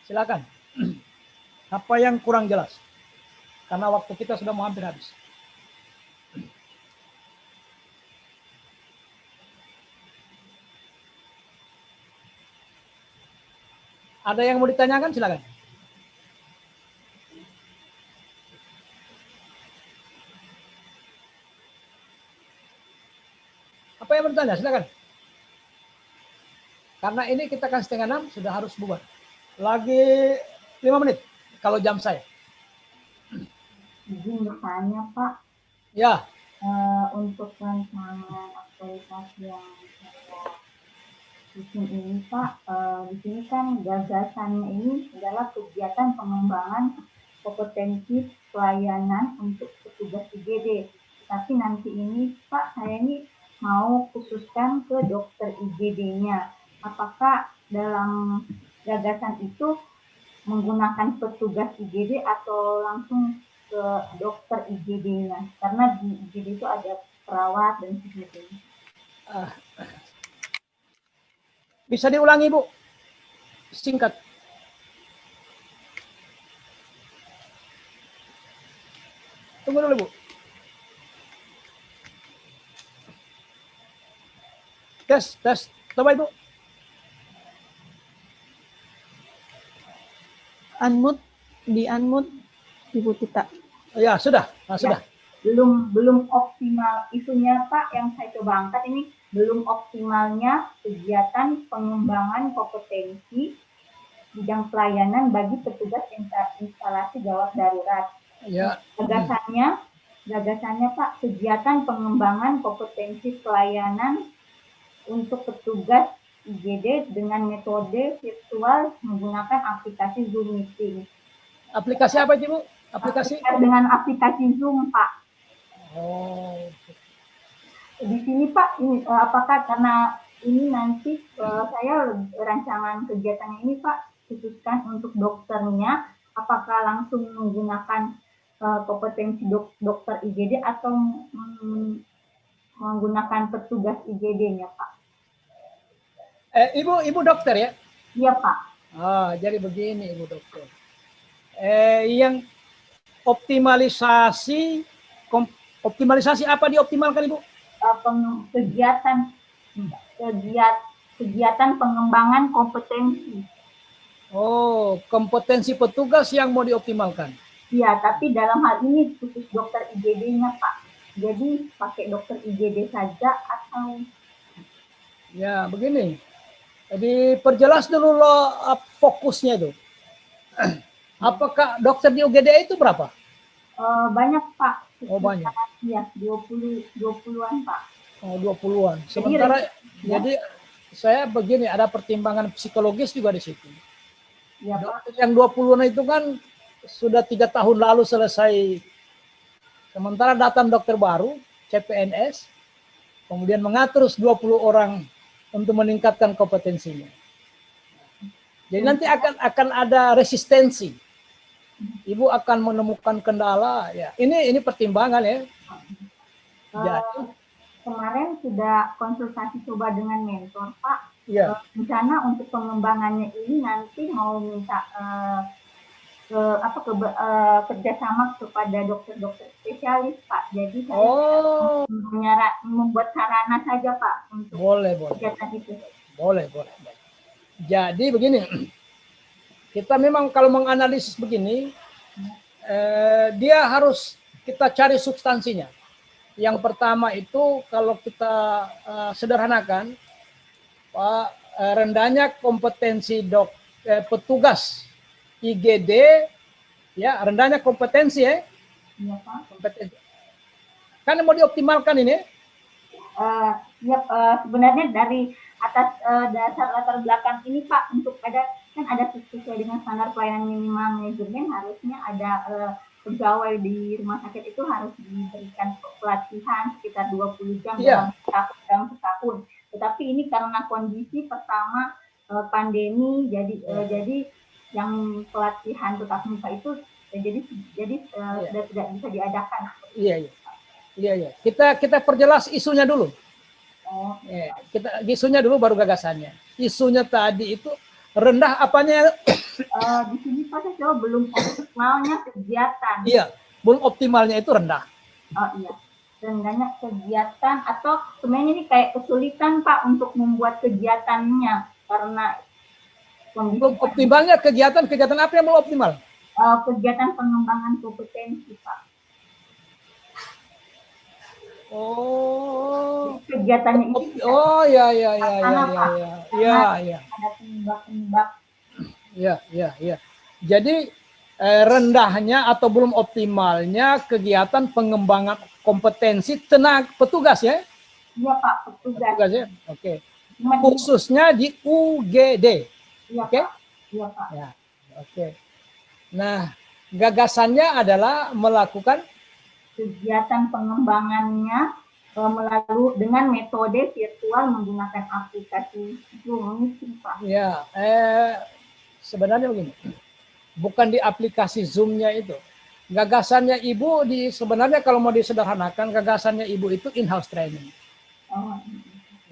A: Silakan. Apa yang kurang jelas? Karena waktu kita sudah mau hampir habis. Ada yang mau ditanyakan? Silakan. Apa yang bertanya? Silakan. Karena ini kita kan 5:30 sudah harus bubar. Lagi 5 menit kalau jam saya.
I: Izin bertanya Pak.
A: Ya.
I: Untuk rancangan aktualisasi yang susun ini Pak, di sini kan gagasannya ini adalah kegiatan pengembangan kompetensi pelayanan untuk petugas IGD. Tapi nanti ini Pak, saya ini mau khususkan ke dokter IGD-nya. Apakah dalam gagasan itu menggunakan petugas IGD atau langsung ke dokter IGD-nya? Karena di IGD itu ada perawat dan sebagainya.
A: Bisa diulangi Bu? Singkat. Tunggu dulu Bu. Tes. Coba Ibu.
C: Di-unmute Ibu Tita.
A: Ya, sudah. Nah, sudah.
I: Belum optimal isunya Pak, yang saya coba angkat ini belum optimalnya kegiatan pengembangan kompetensi bidang pelayanan bagi petugas instalasi gawat darurat.
A: Ya.
I: Gagasannya Pak, kegiatan pengembangan kompetensi pelayanan untuk petugas IGD dengan metode virtual menggunakan aplikasi Zoom Meeting.
A: Aplikasi apa itu Bu? Aplikasi?
I: Dengan aplikasi Zoom Pak.
A: Oh.
I: Di sini Pak, ini, apakah karena ini nanti saya rancangan kegiatan ini Pak khususkan untuk dokternya, apakah langsung menggunakan kompetensi dokter IGD atau menggunakan petugas IGD-nya Pak?
A: Ibu dokter ya?
I: Iya Pak.
A: Jadi begini Ibu dokter. Yang optimalisasi apa dioptimalkan Ibu?
I: Kegiatan pengembangan kompetensi.
A: Oh, kompetensi petugas yang mau dioptimalkan.
I: Iya, tapi dalam hal ini khusus dokter IGD-nya Pak. Jadi pakai dokter IGD saja atau?
A: Ya, begini. Jadi perjelas dulu lo fokusnya itu. Apakah dokter di UGD itu berapa?
I: Banyak Pak.
A: Oh banyak.
I: Iya, 20-an Pak.
A: Oh 20-an. Sementara jadi saya begini, ada pertimbangan psikologis juga di situ.
I: Ya, Pak.
A: Yang 20-an itu kan sudah 3 tahun lalu selesai. Sementara datang dokter baru, CPNS, kemudian mengatur 20 orang untuk meningkatkan kompetensinya. Jadi nanti akan ada resistensi. Ibu akan menemukan kendala ya. Ini pertimbangan ya. Jadi
I: kemarin sudah konsultasi coba dengan mentor Pak.
A: Iya.
I: Rencana untuk pengembangannya ini nanti mau minta kerjasama kepada dokter-dokter spesialis, Pak. Jadi saya membuat sarana saja, Pak, untuk
A: boleh.
I: kegiatan itu.
A: Boleh. Jadi begini, kita memang kalau menganalisis begini, dia harus kita cari substansinya. Yang pertama itu kalau kita sederhanakan, Pak, rendahnya kompetensi petugas IGD, ya rendahnya kompetensi ya.
I: Iya, Pak.
A: Kompetensi. Kan mau dioptimalkan ini.
I: Sebenarnya dari atas dasar latar belakang ini, Pak, untuk ada sesuai dengan standar pelayanan minimal manajemen, harusnya ada pegawai di rumah sakit itu harus diberikan pelatihan sekitar 20 jam dalam setahun. Tetapi ini karena kondisi pertama pandemi, jadi yang pelatihan tatap muka itu jadi sudah tidak bisa diadakan.
A: Iya. Kita perjelas isunya dulu. Kita isunya dulu baru gagasannya. Isunya tadi itu rendah apanya?
I: Di sini Pak saya coba belum optimalnya kegiatan.
A: Iya, belum optimalnya itu rendah.
I: Oh iya, rendahnya kegiatan atau sebenarnya ini kayak kesulitan Pak untuk membuat kegiatannya karena
A: belum optimalnya kegiatan apa yang belum optimal?
I: Kegiatan pengembangan kompetensi, Pak.
A: Oh.
I: Kegiatannya ini.
A: Oh ya.
I: Ada penyebab-penyebab.
A: Ya. Jadi rendahnya atau belum optimalnya kegiatan pengembangan kompetensi tenaga petugas ya?
I: Iya Pak, petugas
A: ya. Oke. Khususnya di UGD.
I: Iya,
A: Oke?
I: Iya Pak.
A: Ya. Oke. Nah, gagasannya adalah melakukan
I: kegiatan pengembangannya melalui dengan metode virtual menggunakan aplikasi Zoom Meeting, Pak.
A: Ya, sebenarnya begini, bukan di aplikasi Zoom-nya itu. Gagasannya Ibu sebenarnya kalau mau disederhanakan, gagasannya Ibu itu in-house training.
I: Oh.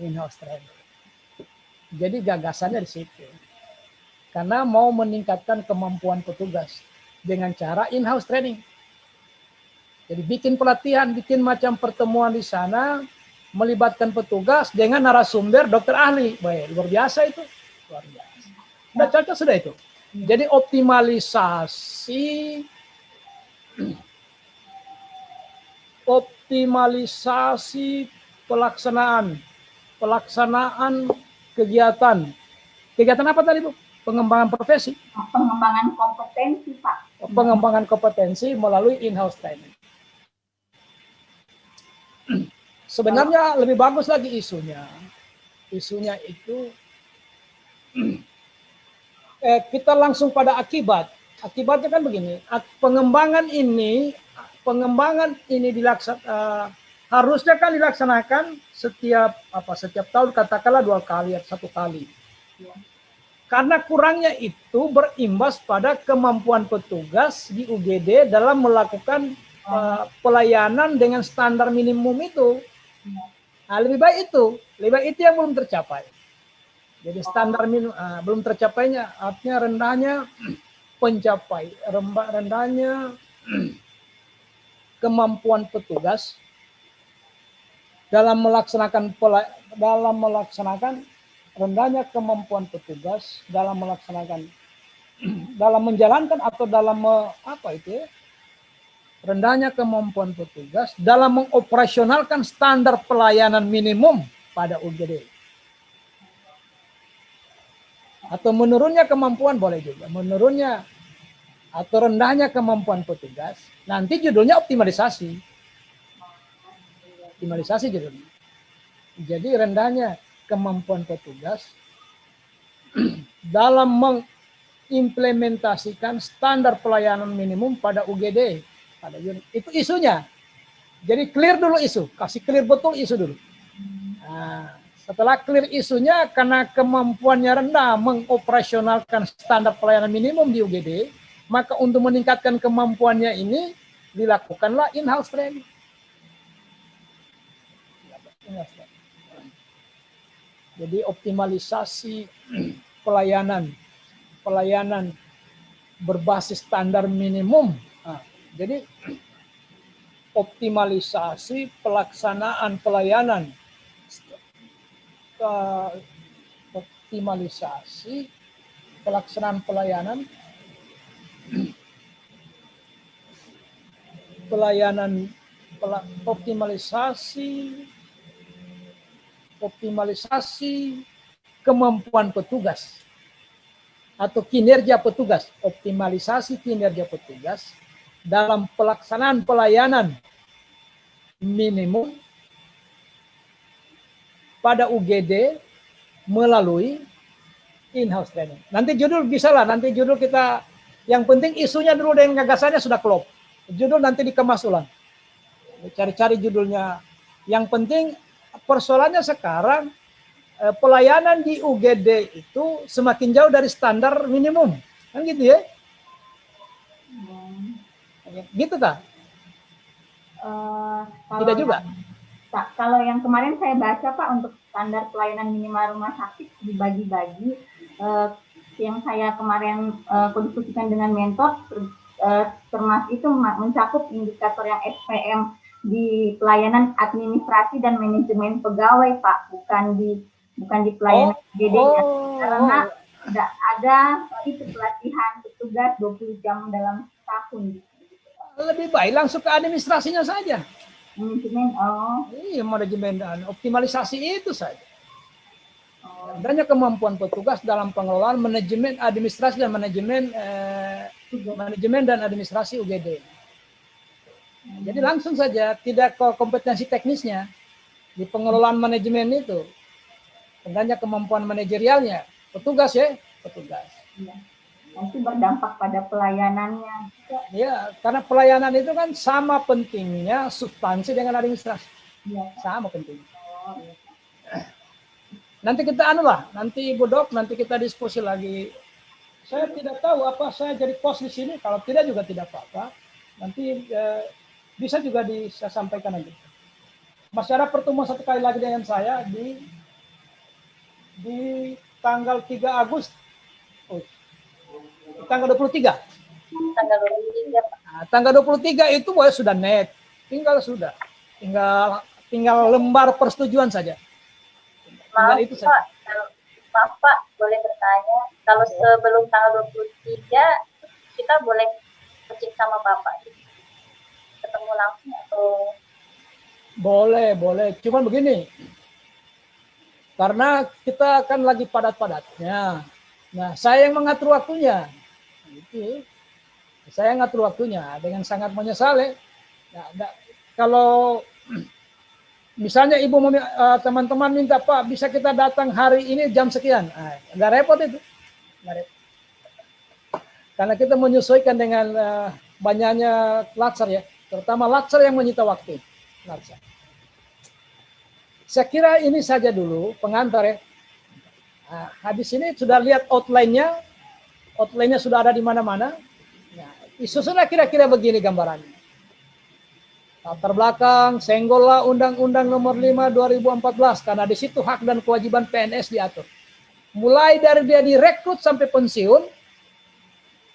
A: In-house training. Jadi gagasannya di situ. Karena mau meningkatkan kemampuan petugas dengan cara in-house training. Jadi bikin pelatihan, bikin macam pertemuan di sana, melibatkan petugas dengan narasumber dokter ahli. Baik, luar biasa itu. Luar biasa. Sudah cocok sudah itu. Jadi optimalisasi pelaksanaan kegiatan. Kegiatan apa tadi, Bu? Pengembangan profesi.
I: Pengembangan kompetensi, Pak.
A: Pengembangan kompetensi melalui in-house training. Sebenarnya lebih bagus lagi isunya. Isunya itu kita langsung pada akibat. Akibatnya kan begini, pengembangan ini harusnya kan dilaksanakan setiap tahun, katakanlah 2 kali atau 1 kali. Karena kurangnya itu berimbas pada kemampuan petugas di UGD dalam melakukan pelayanan dengan standar minimum itu. Nah, lebih baik itu yang belum tercapai. Jadi standar minimum belum tercapainya, artinya rendahnya kemampuan petugas dalam melaksanakan rendahnya kemampuan petugas dalam menjalankan atau rendahnya kemampuan petugas dalam mengoperasionalkan standar pelayanan minimum pada UGD. Atau menurunnya kemampuan boleh juga. Menurunnya atau rendahnya kemampuan petugas. Nanti judulnya optimalisasi. Optimalisasi judulnya. Jadi rendahnya kemampuan petugas dalam mengimplementasikan standar pelayanan minimum pada UGD. Pada unit. Itu isunya. Jadi clear dulu isu. Kasih clear betul isu dulu. Nah, setelah clear isunya, karena kemampuannya rendah mengoperasionalkan standar pelayanan minimum di UGD, maka untuk meningkatkan kemampuannya ini, dilakukanlah in-house training. Jadi optimalisasi pelayanan berbasis standar minimum. Nah, jadi optimalisasi pelaksanaan pelayanan, optimalisasi pelaksanaan pelayanan, optimalisasi kemampuan petugas atau kinerja petugas, optimalisasi kinerja petugas dalam pelaksanaan pelayanan minimum pada UGD melalui in-house training. Nanti judul bisa lah, nanti judul kita, yang penting isunya dulu dan gagasannya sudah klop. Judul nanti dikemas ulang. Cari-cari judulnya. Yang penting persoalannya sekarang pelayanan di UGD itu semakin jauh dari standar minimum. Kan gitu ya? Gitu tak? Tidak juga.
I: Kalau yang kemarin saya baca Pak, untuk standar pelayanan minimal rumah sakit dibagi-bagi, yang saya kemarin diskusikan dengan mentor, termasuk itu mencakup indikator yang SPM di pelayanan administrasi dan manajemen pegawai Pak, bukan di pelayanan GD-nya, karena tidak ada itu pelatihan petugas 20 jam dalam setahun.
A: Lebih baik langsung ke administrasinya saja.
I: Manajemen,
A: Iya, manajemen dan optimalisasi itu saja. Adanya kemampuan petugas dalam pengelolaan manajemen administrasi dan manajemen dan administrasi UGD. Jadi langsung saja, tidak ke kompetensi teknisnya di pengelolaan manajemen itu. Adanya kemampuan manajerialnya, petugas ya, petugas.
I: Iya. Nanti berdampak pada pelayanannya.
A: Ya, karena pelayanan itu kan sama pentingnya substansi dengan administrasi.
I: Iya.
A: Sama pentingnya.
I: Oh, iya.
A: Nanti kita nanti Ibu Dok, nanti kita diskusi lagi. Saya tidak tahu apa saya jadi pos di sini, kalau tidak juga tidak apa-apa. Nanti bisa juga saya sampaikan nanti. Masih ada pertemuan satu kali lagi dengan saya di tanggal 3 Agustus. Tanggal 23.
E: Tanggal 23, Pak.
A: Nah, tanggal 23 itu sudah net. Tinggal lembar persetujuan saja.
E: Maaf,
A: itu saja.
E: Maaf Pak, boleh bertanya. Kalau sebelum tanggal 23, kita boleh coaching sama Bapak? Ketemu langsung atau?
A: Boleh. Cuman begini. Karena kita kan lagi padat-padatnya. Nah, saya yang mengatur waktunya. Saya ngatur waktunya dengan sangat menyesal ya. Nah, kalau misalnya Ibu teman-teman minta Pak, bisa kita datang hari ini jam sekian. Nggak repot itu. Nggak repot. Karena kita menyesuaikan dengan banyaknya latsar ya. Terutama latsar yang menyita waktu. Latsar. Saya kira ini saja dulu pengantar ya. Nah, habis ini sudah lihat outline-nya. Outline-nya sudah ada di mana-mana. Nah, susunlah kira-kira begini gambarannya. Latar belakang, senggollah Undang-Undang Nomor 5 2014 karena di situ hak dan kewajiban PNS diatur. Mulai dari dia direkrut sampai pensiun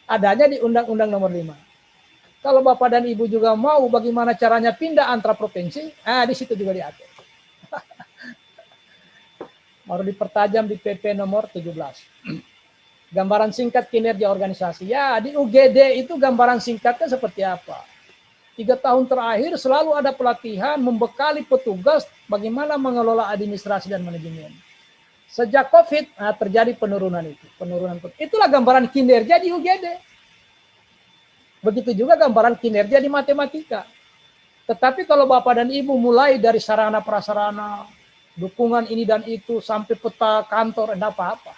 A: adanya di Undang-Undang Nomor 5. Kalau Bapak dan Ibu juga mau bagaimana caranya pindah antar provinsi, di situ juga diatur. Baru dipertajam di PP nomor 17. Gambaran singkat kinerja organisasi. Ya, di UGD itu gambaran singkatnya seperti apa? 3 tahun terakhir selalu ada pelatihan membekali petugas bagaimana mengelola administrasi dan manajemen. Sejak COVID terjadi penurunan itu. Itulah gambaran kinerja di UGD. Begitu juga gambaran kinerja di matematika. Tetapi kalau Bapak dan Ibu mulai dari sarana prasarana, dukungan ini dan itu sampai peta kantor, tidak apa-apa.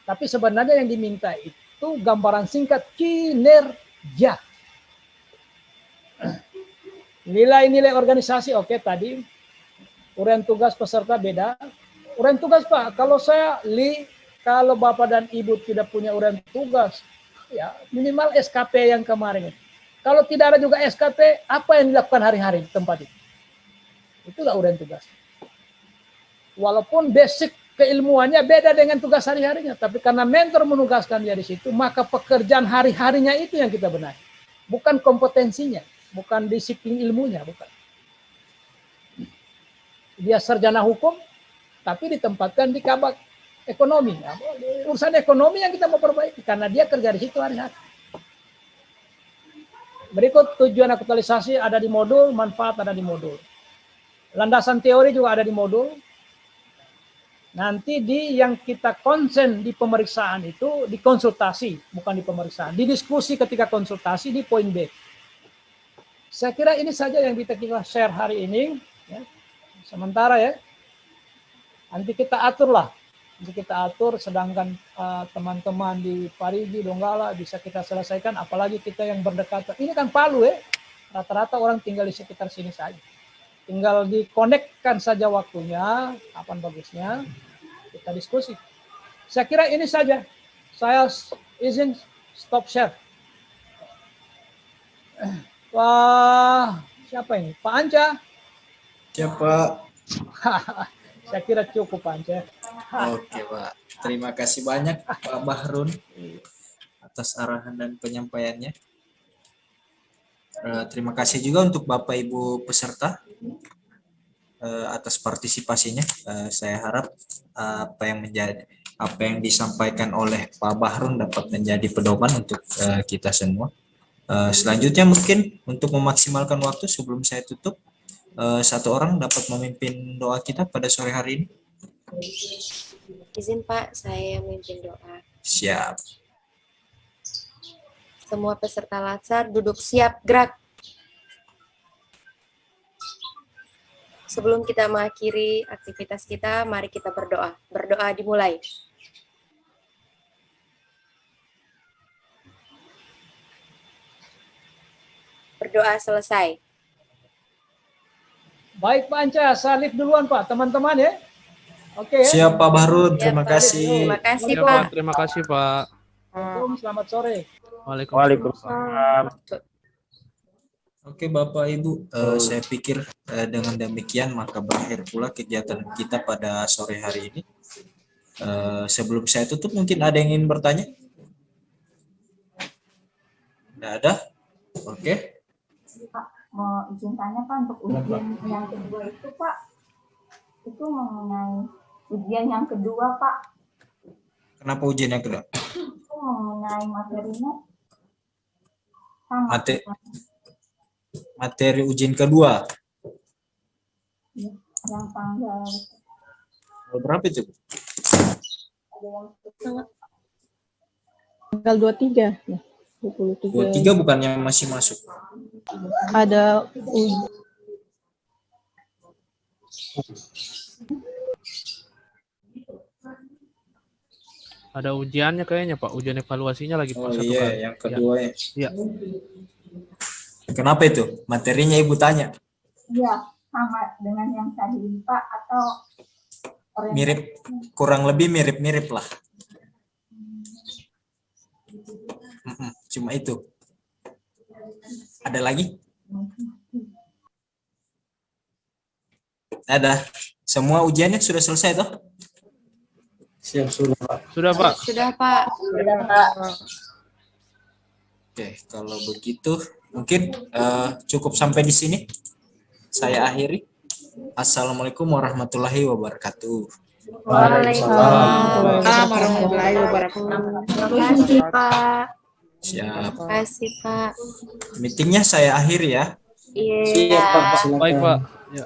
A: Tapi sebenarnya yang diminta itu gambaran singkat kinerja. Nilai-nilai organisasi, oke tadi. Uraian tugas peserta beda. Uraian tugas Pak, kalau kalau Bapak dan Ibu tidak punya uraian tugas, ya minimal SKP yang kemarin. Kalau tidak ada juga SKP, apa yang dilakukan hari-hari di tempat itu? Itulah uraian tugas. Walaupun basic keilmuannya beda dengan tugas hari-harinya. Tapi karena mentor menugaskan dia di situ, maka pekerjaan hari-harinya itu yang kita benahi. Bukan kompetensinya, bukan disiplin ilmunya, bukan. Dia sarjana hukum, tapi ditempatkan di kabak ekonomi. Nah, urusan ekonomi yang kita mau perbaiki, karena dia kerja di situ hari-hari. Berikut tujuan aktualisasi ada di modul, manfaat ada di modul. Landasan teori juga ada di modul. Nanti di yang kita konsen di pemeriksaan itu di konsultasi, bukan di pemeriksaan. Di diskusi ketika konsultasi di poin B. Saya kira ini saja yang kita share hari ini. Ya. Sementara ya, nanti kita aturlah. Nanti kita atur, sedangkan teman-teman di Parigi, Donggala bisa kita selesaikan. Apalagi kita yang berdekatan. Ini kan Palu ya, rata-rata orang tinggal di sekitar sini saja. Tinggal dikonekkan saja waktunya, kapan bagusnya, kita diskusi. Saya kira ini saja. Saya izin stop share. Wah, siapa ini? Pak Anca?
F: Siapa?
A: Saya kira cukup Pak Anca.
F: Oke Pak, terima kasih banyak Pak Bahrun atas arahan dan penyampaiannya. Terima kasih juga untuk Bapak Ibu peserta atas partisipasinya. Saya harap apa yang disampaikan oleh Pak Bahrun dapat menjadi pedoman untuk kita semua. Selanjutnya mungkin untuk memaksimalkan waktu sebelum saya tutup, satu orang dapat memimpin doa kita pada sore hari ini.
J: Izin Pak, saya memimpin doa.
F: Siap.
J: Semua peserta latsar duduk siap gerak. Sebelum kita mengakhiri aktivitas kita, mari kita berdoa. Berdoa dimulai. Berdoa selesai.
A: Baik Pak Anca, salib duluan Pak, teman-teman ya. Oke ya.
F: Siap Pak Bahrun,
J: Ya,
F: terima
J: Pak.
F: kasih.
J: Terima kasih
B: Ya,
J: Pak.
B: Pak. Terima kasih Pak.
A: Assalamualaikum, selamat sore.
D: Waalaikumsalam.
F: Oke Bapak Ibu, saya pikir dengan demikian maka berakhir pula kegiatan kita pada sore hari ini. Sebelum saya tutup mungkin ada yang ingin bertanya? Tidak ada? Oke.
I: Pak, mau izin tanya Pak untuk ujian yang kedua itu Pak, itu mengenai ujian yang kedua Pak,
F: Kenapa ujian yang kedua?
I: itu mengenai materinya sama.
F: Materi ujian kedua.
I: Yang tanggal
F: Berapa itu?
I: ada yang
C: Tanggal 23. Ya, 23.
F: 23 bukannya masih masuk?
C: Ada
B: Ada ujiannya kayaknya Pak, ujian evaluasinya lagi
F: Oh
B: Pak. Satu
F: iya,
B: kali.
F: yang kedua ya.
B: Iya.
F: Kenapa itu? Materinya Ibu tanya.
I: Iya, sama dengan yang tadi Pak atau orientasi?
F: Mirip, kurang lebih mirip-mirip lah. Cuma itu. Ada lagi? Ada. Semua ujiannya sudah selesai toh?
D: Siap sudah Pak.
B: Sudah Pak.
J: Sudah Pak.
E: Sudah Pak.
F: Oke, kalau begitu mungkin cukup sampai di sini. Saya akhiri. Assalamualaikum warahmatullahi wabarakatuh.
J: Waalaikumsalam
H: warahmatullahi wabarakatuh.
J: Terima kasih Pak.
F: Siap.
J: Terima kasih Pak.
F: Meetingnya saya akhiri ya.
J: Iya.
B: Baik Pak. Ya.